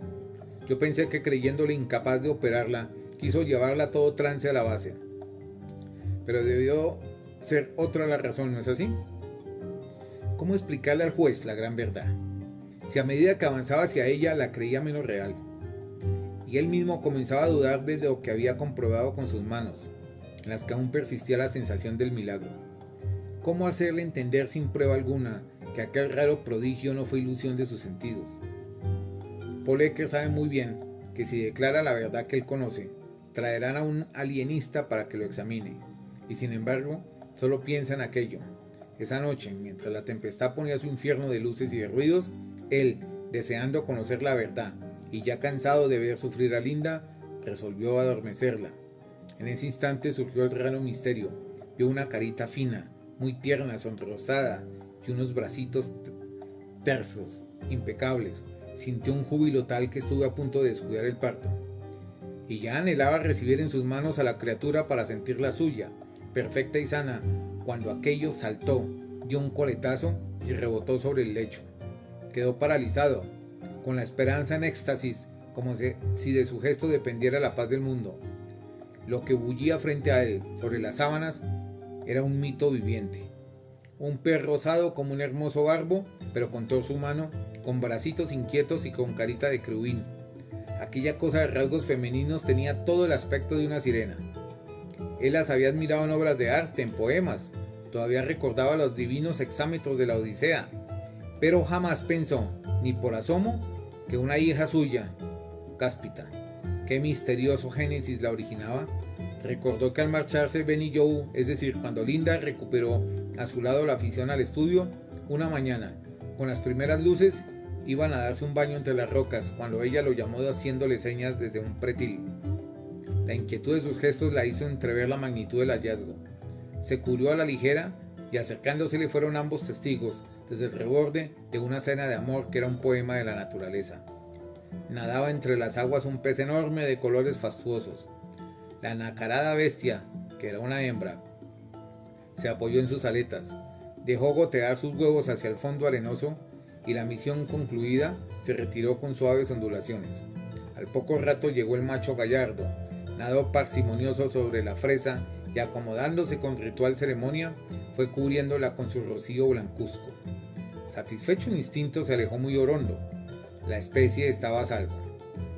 Speaker 1: Yo pensé que, creyéndole incapaz de operarla, quiso llevarla a todo trance a la base. Pero debió ser otra la razón, ¿no es así? ¿Cómo explicarle al juez la gran verdad? Si a medida que avanzaba hacia ella la creía menos real, y él mismo comenzaba a dudar de lo que había comprobado con sus manos, en las que aún persistía la sensación del milagro. ¿Cómo hacerle entender sin prueba alguna que aquel raro prodigio no fue ilusión de sus sentidos? Paul Ecker sabe muy bien que si declara la verdad que él conoce, traerán a un alienista para que lo examine, y sin embargo, solo piensa en aquello. Esa noche, mientras la tempestad ponía su infierno de luces y de ruidos, él, deseando conocer la verdad y ya cansado de ver sufrir a Linda, resolvió adormecerla. En ese instante surgió el raro misterio. Vio una carita fina, muy tierna, sonrosada, y unos bracitos tersos, impecables. Sintió un júbilo tal que estuvo a punto de descuidar el parto. Y ya anhelaba recibir en sus manos a la criatura para sentirla suya, perfecta y sana, cuando aquello saltó, dio un coletazo y rebotó sobre el lecho. Quedó paralizado, con la esperanza en éxtasis, como si de su gesto dependiera la paz del mundo. Lo que bullía frente a él, sobre las sábanas, era un mito viviente. Un pez rosado como un hermoso barbo, pero con torso humano, con bracitos inquietos y con carita de querubín. Aquella cosa de rasgos femeninos tenía todo el aspecto de una sirena. Él las había admirado en obras de arte, en poemas, todavía recordaba los divinos hexámetros de la Odisea, pero jamás pensó, ni por asomo, que una hija suya, cáspita, qué misterioso génesis la originaba. Recordó que al marcharse Ben y Joe, es decir, cuando Linda recuperó a su lado la afición al estudio, una mañana, con las primeras luces, iban a darse un baño entre las rocas, cuando ella lo llamó haciéndole señas desde un pretil. La inquietud de sus gestos la hizo entrever la magnitud del hallazgo. Se cubrió a la ligera y acercándosele fueron ambos testigos, desde el reborde de una cena de amor que era un poema de la naturaleza. Nadaba entre las aguas un pez enorme de colores fastuosos. La nacarada bestia, que era una hembra, se apoyó en sus aletas, dejó gotear sus huevos hacia el fondo arenoso y la misión concluida se retiró con suaves ondulaciones. Al poco rato llegó el macho gallardo, nadó parsimonioso sobre la fresa y acomodándose con ritual ceremonia, fue cubriéndola con su rocío blancuzco. Satisfecho un instinto se alejó muy orondo. La especie estaba a salvo.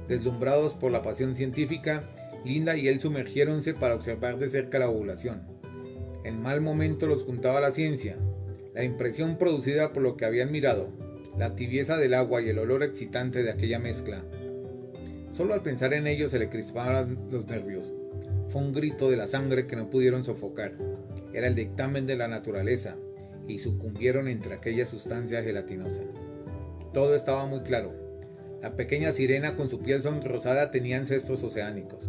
Speaker 1: Deslumbrados por la pasión científica, Linda y él sumergiéronse para observar de cerca la ovulación. En mal momento los juntaba la ciencia, la impresión producida por lo que habían mirado, la tibieza del agua y el olor excitante de aquella mezcla. Solo al pensar en ello se le crispaban los nervios. Fue un grito de la sangre que no pudieron sofocar. Era el dictamen de la naturaleza, y sucumbieron entre aquella sustancia gelatinosa. Todo estaba muy claro. La pequeña sirena con su piel sonrosada tenía ancestros oceánicos.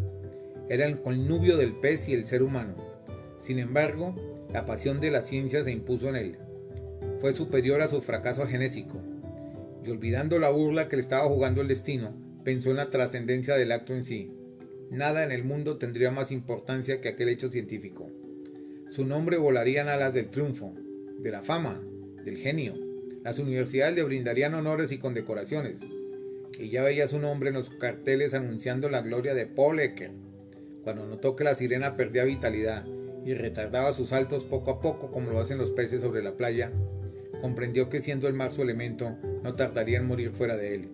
Speaker 1: Era el connubio del pez y el ser humano. Sin embargo, la pasión de la ciencia se impuso en él. Fue superior a su fracaso genésico, y olvidando la burla que le estaba jugando el destino, pensó en la trascendencia del acto en sí. Nada en el mundo tendría más importancia que aquel hecho científico. Su nombre volaría en alas del triunfo, de la fama, del genio. Las universidades le brindarían honores y condecoraciones. Y ya veía su nombre en los carteles anunciando la gloria de Paul Ecker. Cuando notó que la sirena perdía vitalidad y retardaba sus saltos poco a poco como lo hacen los peces sobre la playa, comprendió que siendo el mar su elemento, no tardaría en morir fuera de él.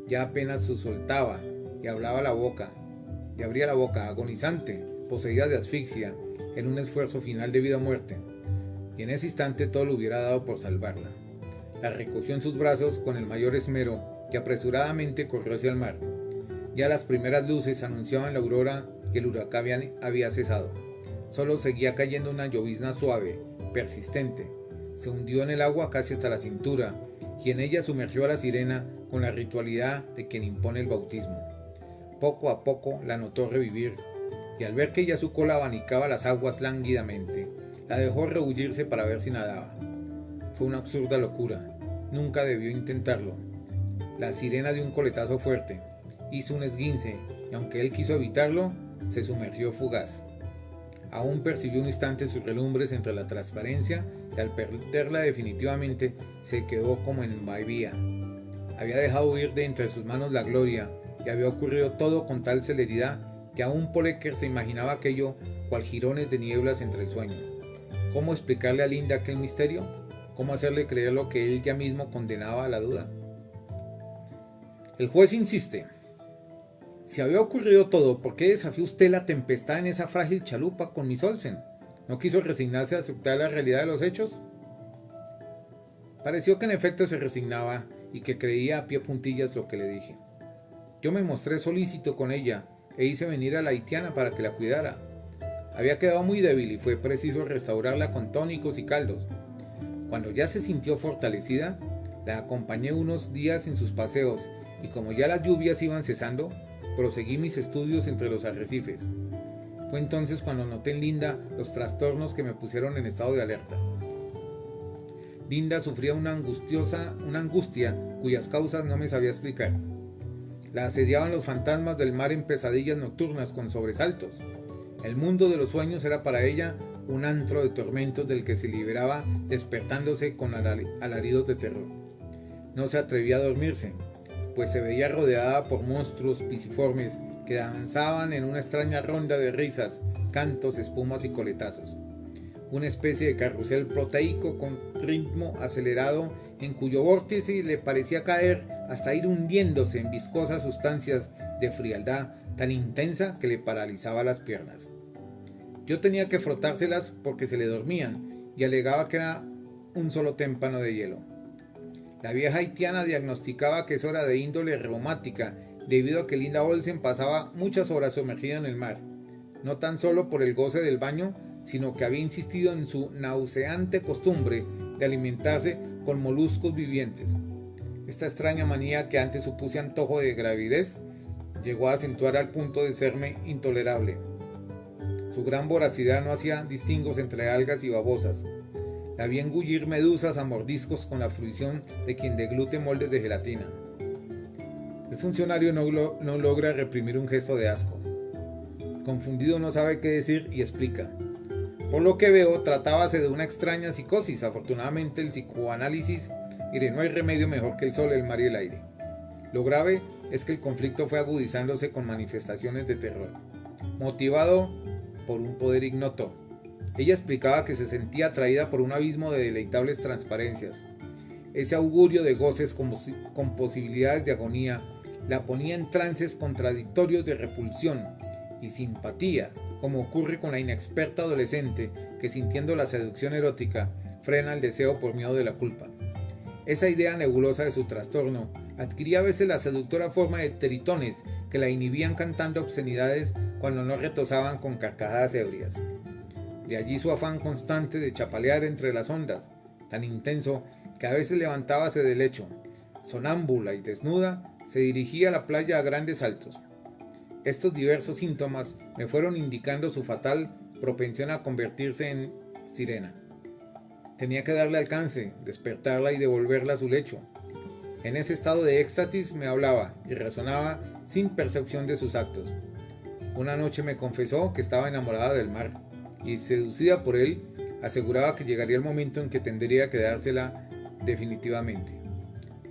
Speaker 1: Ya apenas se soltaba y abría la boca, agonizante, poseída de asfixia, en un esfuerzo final de vida o muerte, y en ese instante todo lo hubiera dado por salvarla. La recogió en sus brazos con el mayor esmero y apresuradamente corrió hacia el mar. Ya las primeras luces anunciaban la aurora y el huracán había cesado. Solo seguía cayendo una llovizna suave, persistente. Se hundió en el agua casi hasta la cintura y en ella sumergió a la sirena con la ritualidad de quien impone el bautismo. Poco a poco la notó revivir y al ver que ya su cola abanicaba las aguas lánguidamente, la dejó rebullirse para ver si nadaba. Fue una absurda locura. Nunca debió intentarlo. La sirena dio un coletazo fuerte, hizo un esguince y aunque él quiso evitarlo, se sumergió fugaz. Aún percibió un instante sus relumbres entre la transparencia y al perderla definitivamente se quedó como en vaivía. Había dejado huir de entre sus manos la gloria y había ocurrido todo con tal celeridad que aún Paul Ecker se imaginaba aquello cual jirones de nieblas entre el sueño. ¿Cómo explicarle a Linda aquel misterio? ¿Cómo hacerle creer lo que él ya mismo condenaba a la duda? El juez insiste. Si había ocurrido todo, ¿por qué desafió usted la tempestad en esa frágil chalupa con Miss Olsen? ¿No quiso resignarse a aceptar la realidad de los hechos? Pareció que en efecto se resignaba y que creía a pie juntillas lo que le dije. Yo me mostré solícito con ella e hice venir a la haitiana para que la cuidara. Había quedado muy débil y fue preciso restaurarla con tónicos y caldos. Cuando ya se sintió fortalecida, la acompañé unos días en sus paseos y como ya las lluvias iban cesando, proseguí mis estudios entre los arrecifes. Fue entonces cuando noté en Linda los trastornos que me pusieron en estado de alerta. Linda sufría una angustia cuyas causas no me sabía explicar. La asediaban los fantasmas del mar en pesadillas nocturnas con sobresaltos. El mundo de los sueños era para ella un antro de tormentos del que se liberaba despertándose con alaridos de terror. No se atrevía a dormirse, pues se veía rodeada por monstruos pisiformes que danzaban en una extraña ronda de risas, cantos, espumas y coletazos. Una especie de carrusel proteico con ritmo acelerado en cuyo vórtice le parecía caer hasta ir hundiéndose en viscosas sustancias de frialdad tan intensa que le paralizaba las piernas. Yo tenía que frotárselas porque se le dormían y alegaba que era un solo témpano de hielo. La vieja haitiana diagnosticaba que eso era de índole reumática debido a que Linda Olsen pasaba muchas horas sumergida en el mar, no tan solo por el goce del baño, sino que había insistido en su nauseante costumbre de alimentarse con moluscos vivientes. Esta extraña manía que antes supuse antojo de gravidez llegó a acentuar al punto de serme intolerable. Su gran voracidad no hacía distingos entre algas y babosas. La vi engullir medusas a mordiscos con la fruición de quien deglute moldes de gelatina. El funcionario no logra reprimir un gesto de asco. Confundido no sabe qué decir y explica. Por lo que veo, tratábase de una extraña psicosis. Afortunadamente el psicoanálisis, mire, no hay remedio mejor que el sol, el mar y el aire. Lo grave es que el conflicto fue agudizándose con manifestaciones de terror, motivado por un poder ignoto. Ella explicaba que se sentía atraída por un abismo de deleitables transparencias. Ese augurio de goces con posibilidades de agonía la ponía en trances contradictorios de repulsión y simpatía, como ocurre con la inexperta adolescente que, sintiendo la seducción erótica, frena el deseo por miedo de la culpa. Esa idea nebulosa de su trastorno adquiría a veces la seductora forma de tritones que la inhibían cantando obscenidades cuando no retozaban con carcajadas ebrias. De allí su afán constante de chapalear entre las ondas, tan intenso que a veces levantábase del lecho, sonámbula y desnuda, se dirigía a la playa a grandes saltos. Estos diversos síntomas me fueron indicando su fatal propensión a convertirse en sirena. Tenía que darle alcance, despertarla y devolverla a su lecho. En ese estado de éxtasis me hablaba y razonaba sin percepción de sus actos. Una noche me confesó que estaba enamorada del mar y, seducida por él, aseguraba que llegaría el momento en que tendría que dársela definitivamente.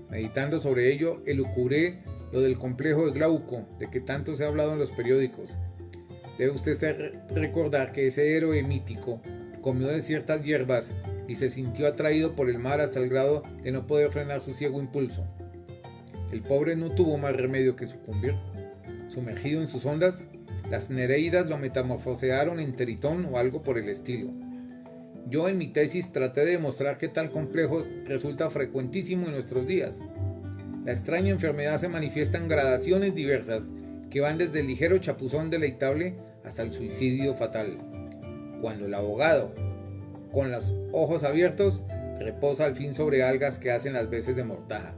Speaker 1: Meditando sobre ello, elucubré lo del complejo de Glauco, de que tanto se ha hablado en los periódicos. Debe usted recordar que ese héroe mítico comió de ciertas hierbas y se sintió atraído por el mar hasta el grado de no poder frenar su ciego impulso. El pobre no tuvo más remedio que sucumbir. Sumergido en sus ondas, las nereidas lo metamorfosearon en Teritón o algo por el estilo. Yo en mi tesis traté de demostrar que tal complejo resulta frecuentísimo en nuestros días. La extraña enfermedad se manifiesta en gradaciones diversas que van desde el ligero chapuzón deleitable hasta el suicidio fatal. Cuando el abogado, con los ojos abiertos, reposa al fin sobre algas que hacen las veces de mortaja.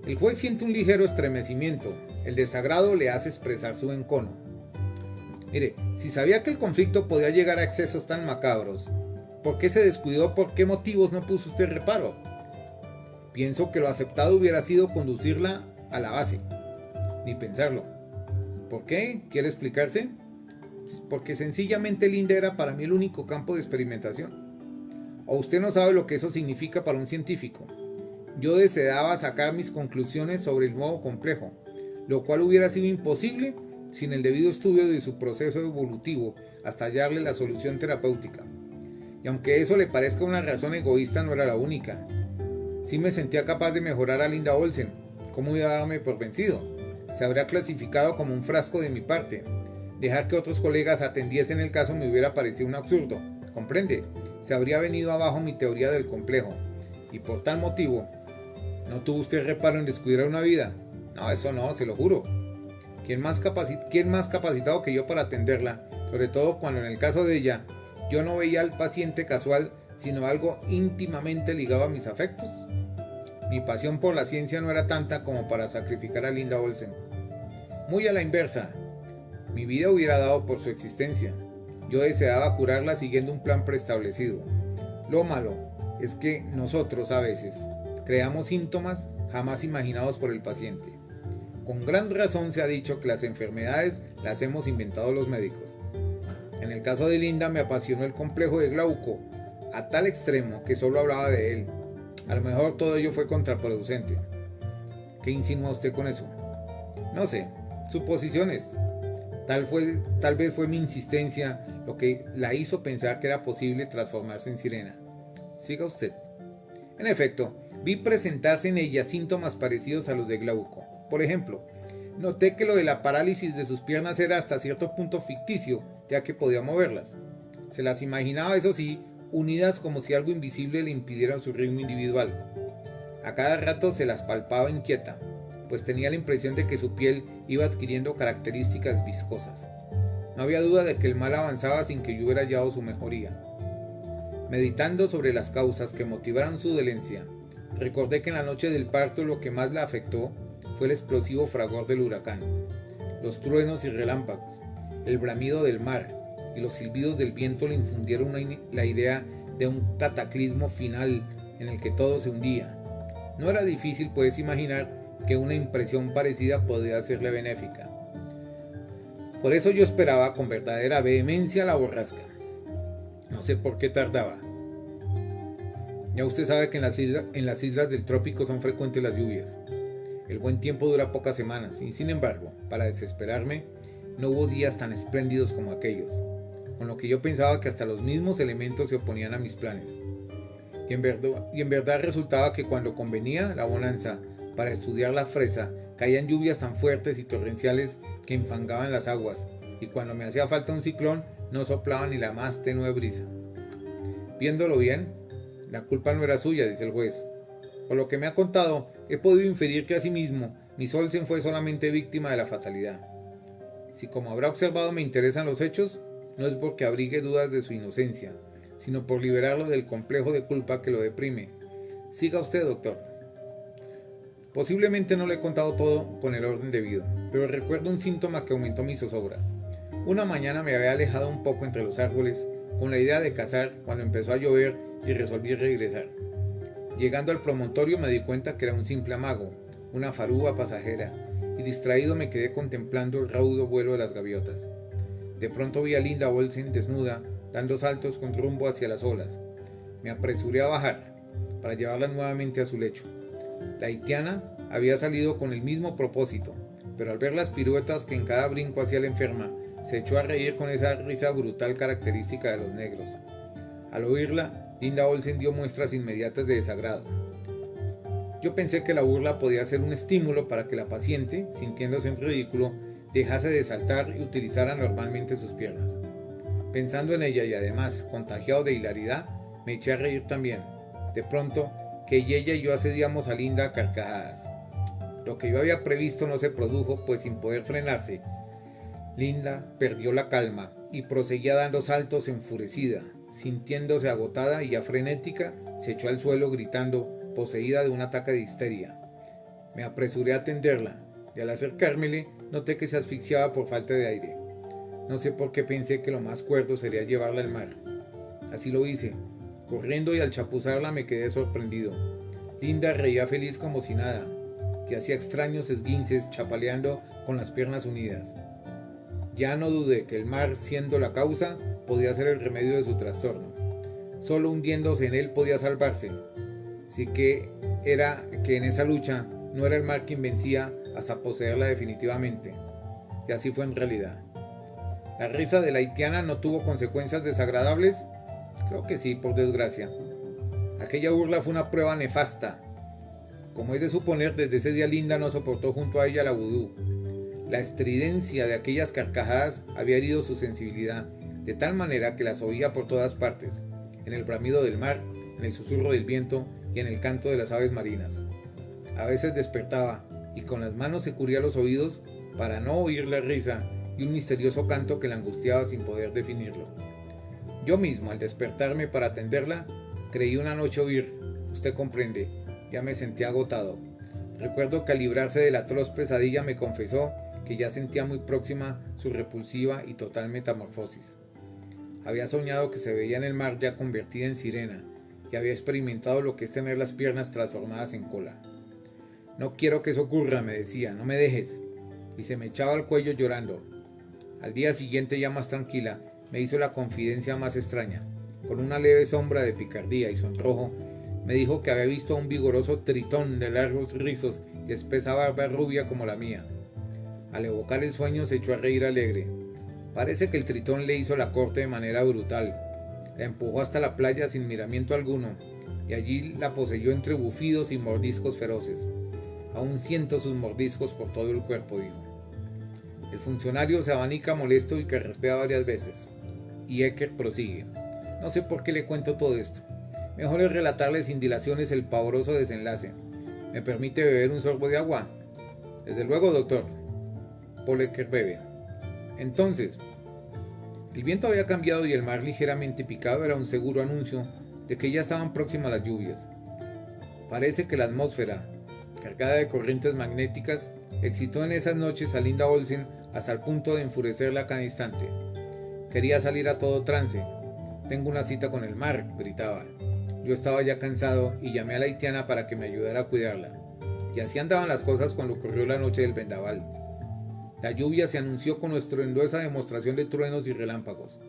Speaker 1: El juez siente un ligero estremecimiento. El desagrado le hace expresar su encono. Mire, si sabía que el conflicto podía llegar a excesos tan macabros, ¿por qué se descuidó? ¿Por qué motivos no puso usted reparo? Pienso que lo aceptado hubiera sido conducirla a la base. Ni pensarlo. ¿Por qué? ¿Quiere explicarse? Porque sencillamente Linda era para mí el único campo de experimentación. ¿O usted no sabe lo que eso significa para un científico? Yo deseaba sacar mis conclusiones sobre el nuevo complejo, lo cual hubiera sido imposible sin el debido estudio de su proceso evolutivo hasta hallarle la solución terapéutica. Y aunque eso le parezca una razón egoísta, no era la única. Sí me sentía capaz de mejorar a Linda Olsen. ¿Cómo iba a darme por vencido? Se habría clasificado como un frasco de mi parte. Dejar que otros colegas atendiesen el caso me hubiera parecido un absurdo. ¿Comprende? Se habría venido abajo mi teoría del complejo. Y por tal motivo, ¿no tuvo usted reparo en descuidar una vida? No, eso no, se lo juro. ¿Quién más capacitado que yo para atenderla? Sobre todo cuando en el caso de ella, yo no veía al paciente casual, sino algo íntimamente ligado a mis afectos. Mi pasión por la ciencia no era tanta como para sacrificar a Linda Olsen. Muy a la inversa, mi vida hubiera dado por su existencia. Yo deseaba curarla siguiendo un plan preestablecido. Lo malo es que nosotros a veces creamos síntomas jamás imaginados por el paciente. Con gran razón se ha dicho que las enfermedades las hemos inventado los médicos. En el caso de Linda me apasionó el complejo de Glauco, a tal extremo que solo hablaba de él. A lo mejor todo ello fue contraproducente. ¿Qué insinúa usted con eso? No sé, suposiciones. Tal vez fue mi insistencia lo que la hizo pensar que era posible transformarse en sirena. Siga usted. En efecto, vi presentarse en ella síntomas parecidos a los de Glauco. Por ejemplo, noté que lo de la parálisis de sus piernas era hasta cierto punto ficticio, ya que podía moverlas. Se las imaginaba, eso sí, unidas como si algo invisible le impidiera su ritmo individual. A cada rato se las palpaba inquieta, pues tenía la impresión de que su piel iba adquiriendo características viscosas. No había duda de que el mal avanzaba sin que yo hubiera hallado su mejoría. Meditando sobre las causas que motivaron su dolencia, recordé que en la noche del parto lo que más la afectó fue el explosivo fragor del huracán, los truenos y relámpagos, el bramido del mar y los silbidos del viento le infundieron la idea de un cataclismo final en el que todo se hundía. No era difícil, pues, imaginar que una impresión parecida podía serle benéfica. Por eso yo esperaba con verdadera vehemencia la borrasca. No sé por qué tardaba. Ya usted sabe que en las islas del trópico son frecuentes las lluvias. El buen tiempo dura pocas semanas y, sin embargo, para desesperarme, no hubo días tan espléndidos como aquellos, con lo que yo pensaba que hasta los mismos elementos se oponían a mis planes. Y en verdad resultaba que cuando convenía la bonanza para estudiar la fresa, caían lluvias tan fuertes y torrenciales que enfangaban las aguas, y cuando me hacía falta un ciclón, no soplaba ni la más tenue brisa. Viéndolo bien, la culpa no era suya, dice el juez. Por lo que me ha contado, he podido inferir que asimismo, Miss Olsen fue solamente víctima de la fatalidad. Si, como habrá observado, me interesan los hechos, no es porque abrigue dudas de su inocencia, sino por liberarlo del complejo de culpa que lo deprime. Siga usted, doctor. Posiblemente no le he contado todo con el orden debido, pero recuerdo un síntoma que aumentó mi zozobra. Una mañana me había alejado un poco entre los árboles con la idea de cazar cuando empezó a llover y resolví regresar. Llegando al promontorio me di cuenta que era un simple amago, una farúa pasajera, y distraído me quedé contemplando el raudo vuelo de las gaviotas. De pronto vi a Linda Olsen desnuda, dando saltos con rumbo hacia las olas. Me apresuré a bajar, para llevarla nuevamente a su lecho. La haitiana había salido con el mismo propósito, pero al ver las piruetas que en cada brinco hacía la enferma, se echó a reír con esa risa brutal característica de los negros. Al oírla, Linda Olsen dio muestras inmediatas de desagrado. Yo pensé que la burla podía ser un estímulo para que la paciente, sintiéndose en ridículo, dejase de saltar y utilizara normalmente sus piernas. Pensando en ella y además contagiado de hilaridad, me eché a reír también. De pronto, que ella y yo asediamos a Linda a carcajadas. Lo que yo había previsto no se produjo, pues sin poder frenarse, Linda perdió la calma y proseguía dando saltos enfurecida. Sintiéndose agotada y ya frenética, se echó al suelo gritando, poseída de un ataque de histeria. Me apresuré a atenderla y al acercármele noté que se asfixiaba por falta de aire. No sé por qué pensé que lo más cuerdo sería llevarla al mar. Así lo hice. Corriendo y al chapuzarla me quedé sorprendido. Linda reía feliz como si nada, que hacía extraños esguinces chapaleando con las piernas unidas. Ya no dudé que el mar, siendo la causa, podía ser el remedio de su trastorno. Solo hundiéndose en él podía salvarse. Así que era que en esa lucha no era el mar quien vencía hasta poseerla definitivamente. Y así fue en realidad. ¿La risa de la haitiana no tuvo consecuencias desagradables? Creo que sí, por desgracia. Aquella burla fue una prueba nefasta. Como es de suponer, desde ese día Linda no soportó junto a ella la vudú. La estridencia de aquellas carcajadas había herido su sensibilidad, de tal manera que las oía por todas partes, en el bramido del mar, en el susurro del viento y en el canto de las aves marinas. A veces despertaba y con las manos se cubría los oídos para no oír la risa y un misterioso canto que la angustiaba sin poder definirlo. Yo mismo, al despertarme para atenderla, creí una noche oír, usted comprende, ya me sentía agotado. Recuerdo que al librarse de la atroz pesadilla me confesó que ya sentía muy próxima su repulsiva y total metamorfosis. Había soñado que se veía en el mar ya convertida en sirena y había experimentado lo que es tener las piernas transformadas en cola. No quiero que eso ocurra, me decía, no me dejes, y se me echaba al cuello llorando. Al día siguiente, ya más tranquila, me hizo la confidencia más extraña. Con una leve sombra de picardía y sonrojo, me dijo que había visto a un vigoroso tritón de largos rizos y espesa barba rubia como la mía. Al evocar el sueño se echó a reír alegre. Parece que el tritón le hizo la corte de manera brutal. La empujó hasta la playa sin miramiento alguno, y allí la poseyó entre bufidos y mordiscos feroces. Aún siento sus mordiscos por todo el cuerpo, dijo. El funcionario se abanica molesto y carraspea varias veces. Y Ecker prosigue. No sé por qué le cuento todo esto. Mejor es relatarle sin dilaciones el pavoroso desenlace. ¿Me permite beber un sorbo de agua? Desde luego, doctor. Paul Ecker bebe. Entonces, el viento había cambiado y el mar ligeramente picado era un seguro anuncio de que ya estaban próximas las lluvias. Parece que la atmósfera, cargada de corrientes magnéticas, excitó en esas noches a Linda Olsen hasta el punto de enfurecerla cada instante. Quería salir a todo trance. Tengo una cita con el mar, gritaba. Yo estaba ya cansado y llamé a la haitiana para que me ayudara a cuidarla. Y así andaban las cosas cuando ocurrió la noche del vendaval. La lluvia se anunció con estruendosa demostración de truenos y relámpagos.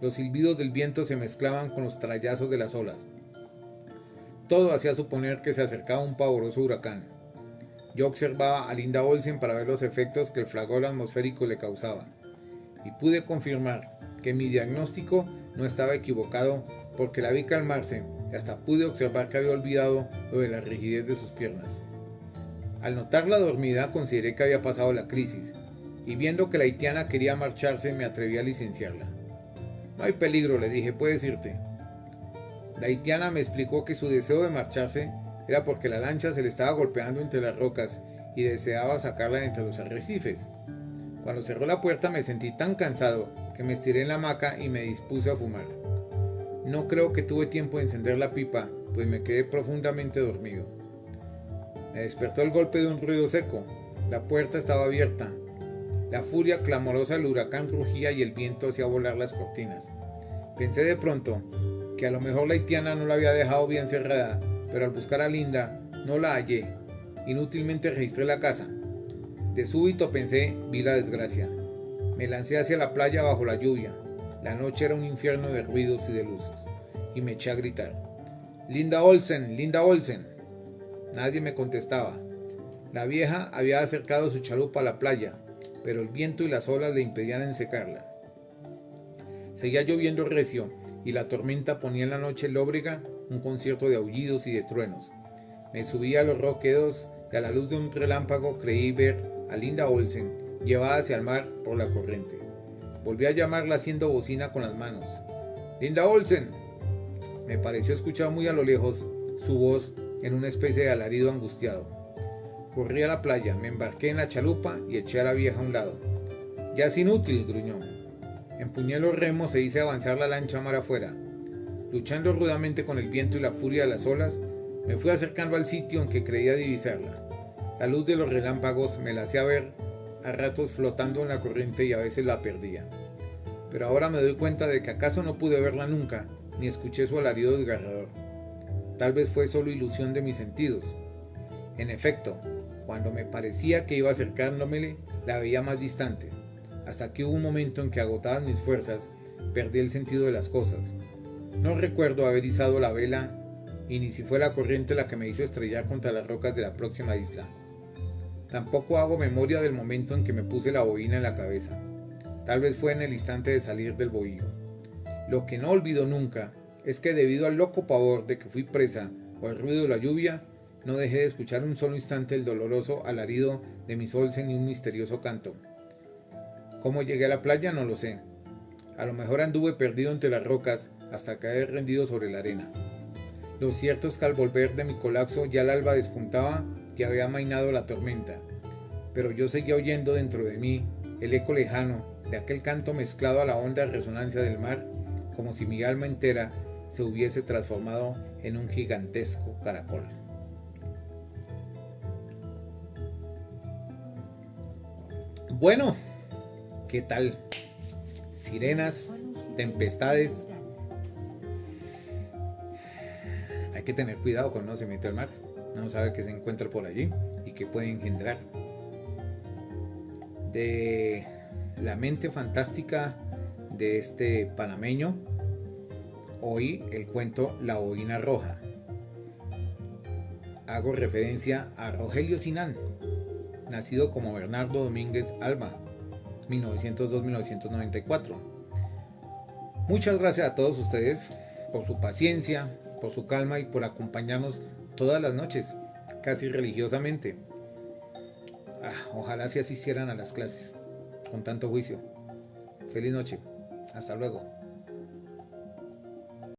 Speaker 1: Los silbidos del viento se mezclaban con los trallazos de las olas. Todo hacía suponer que se acercaba un pavoroso huracán. Yo observaba a Linda Olsen para ver los efectos que el fragor atmosférico le causaba. Y pude confirmar que mi diagnóstico no estaba equivocado porque la vi calmarse y hasta pude observar que había olvidado lo de la rigidez de sus piernas. Al notarla dormida consideré que había pasado la crisis y viendo que la haitiana quería marcharse me atreví a licenciarla. No hay peligro, le dije, puedes irte. La haitiana me explicó que su deseo de marcharse era porque la lancha se le estaba golpeando entre las rocas y deseaba sacarla de entre los arrecifes. Cuando cerró la puerta me sentí tan cansado que me estiré en la hamaca y me dispuse a fumar. No creo que tuve tiempo de encender la pipa, pues me quedé profundamente dormido. Me despertó el golpe de un ruido seco. La puerta estaba abierta. La furia clamorosa del huracán rugía y el viento hacía volar las cortinas. Pensé de pronto que a lo mejor la haitiana no la había dejado bien cerrada, pero al buscar a Linda no la hallé. Inútilmente registré la casa. De súbito pensé, vi la desgracia. Me lancé hacia la playa bajo la lluvia. La noche era un infierno de ruidos y de luces. Y me eché a gritar: ¡Linda Olsen! ¡Linda Olsen! Nadie me contestaba. La vieja había acercado su chalupa a la playa, pero el viento y las olas le impedían ensecarla. Seguía lloviendo recio y la tormenta ponía en la noche lóbrega un concierto de aullidos y de truenos. Me subí a los roquedos y a la luz de un relámpago creí ver a Linda Olsen llevada hacia el mar por la corriente. Volví a llamarla haciendo bocina con las manos. ¡Linda Olsen! Me pareció escuchar muy a lo lejos su voz en una especie de alarido angustiado. Corrí a la playa, me embarqué en la chalupa y eché a la vieja a un lado. Ya es inútil, gruñó. Empuñé los remos e hice avanzar la lancha mar afuera. Luchando rudamente con el viento y la furia de las olas, me fui acercando al sitio en que creía divisarla. La luz de los relámpagos me la hacía ver a ratos flotando en la corriente y a veces la perdía. Pero ahora me doy cuenta de que acaso no pude verla nunca, ni escuché su alarido desgarrador. Tal vez fue solo ilusión de mis sentidos. En efecto, cuando me parecía que iba acercándomele, la veía más distante, hasta que hubo un momento en que, agotadas mis fuerzas, perdí el sentido de las cosas. No recuerdo haber izado la vela, y ni si fue la corriente la que me hizo estrellar contra las rocas de la próxima isla. Tampoco hago memoria del momento en que me puse la boina en la cabeza. Tal vez fue en el instante de salir del bohío. Lo que no olvido nunca es que, debido al loco pavor de que fui presa o al ruido de la lluvia, no dejé de escuchar un solo instante el doloroso alarido de mis Olsen y un misterioso canto. ¿Cómo llegué a la playa? No lo sé. A lo mejor anduve perdido entre las rocas hasta caer rendido sobre la arena. Lo cierto es que al volver de mi colapso ya el alba despuntaba y había amainado la tormenta, pero yo seguía oyendo dentro de mí el eco lejano de aquel canto mezclado a la honda resonancia del mar, como si mi alma entera se hubiese transformado en un gigantesco caracol. Bueno, ¿qué tal? Sirenas, tempestades. Hay que tener cuidado cuando uno se mete al mar. No sabe qué se encuentra por allí y qué puede engendrar. De la mente fantástica de este panameño, hoy el cuento La Boina Roja. Hago referencia a Rogelio Sinan, nacido como Bernardo Domínguez Alba, 1902-1994. Muchas gracias a todos ustedes por su paciencia, por su calma y por acompañarnos todas las noches, casi religiosamente. Ojalá si asistieran a las clases, con tanto juicio. Feliz noche. Hasta luego.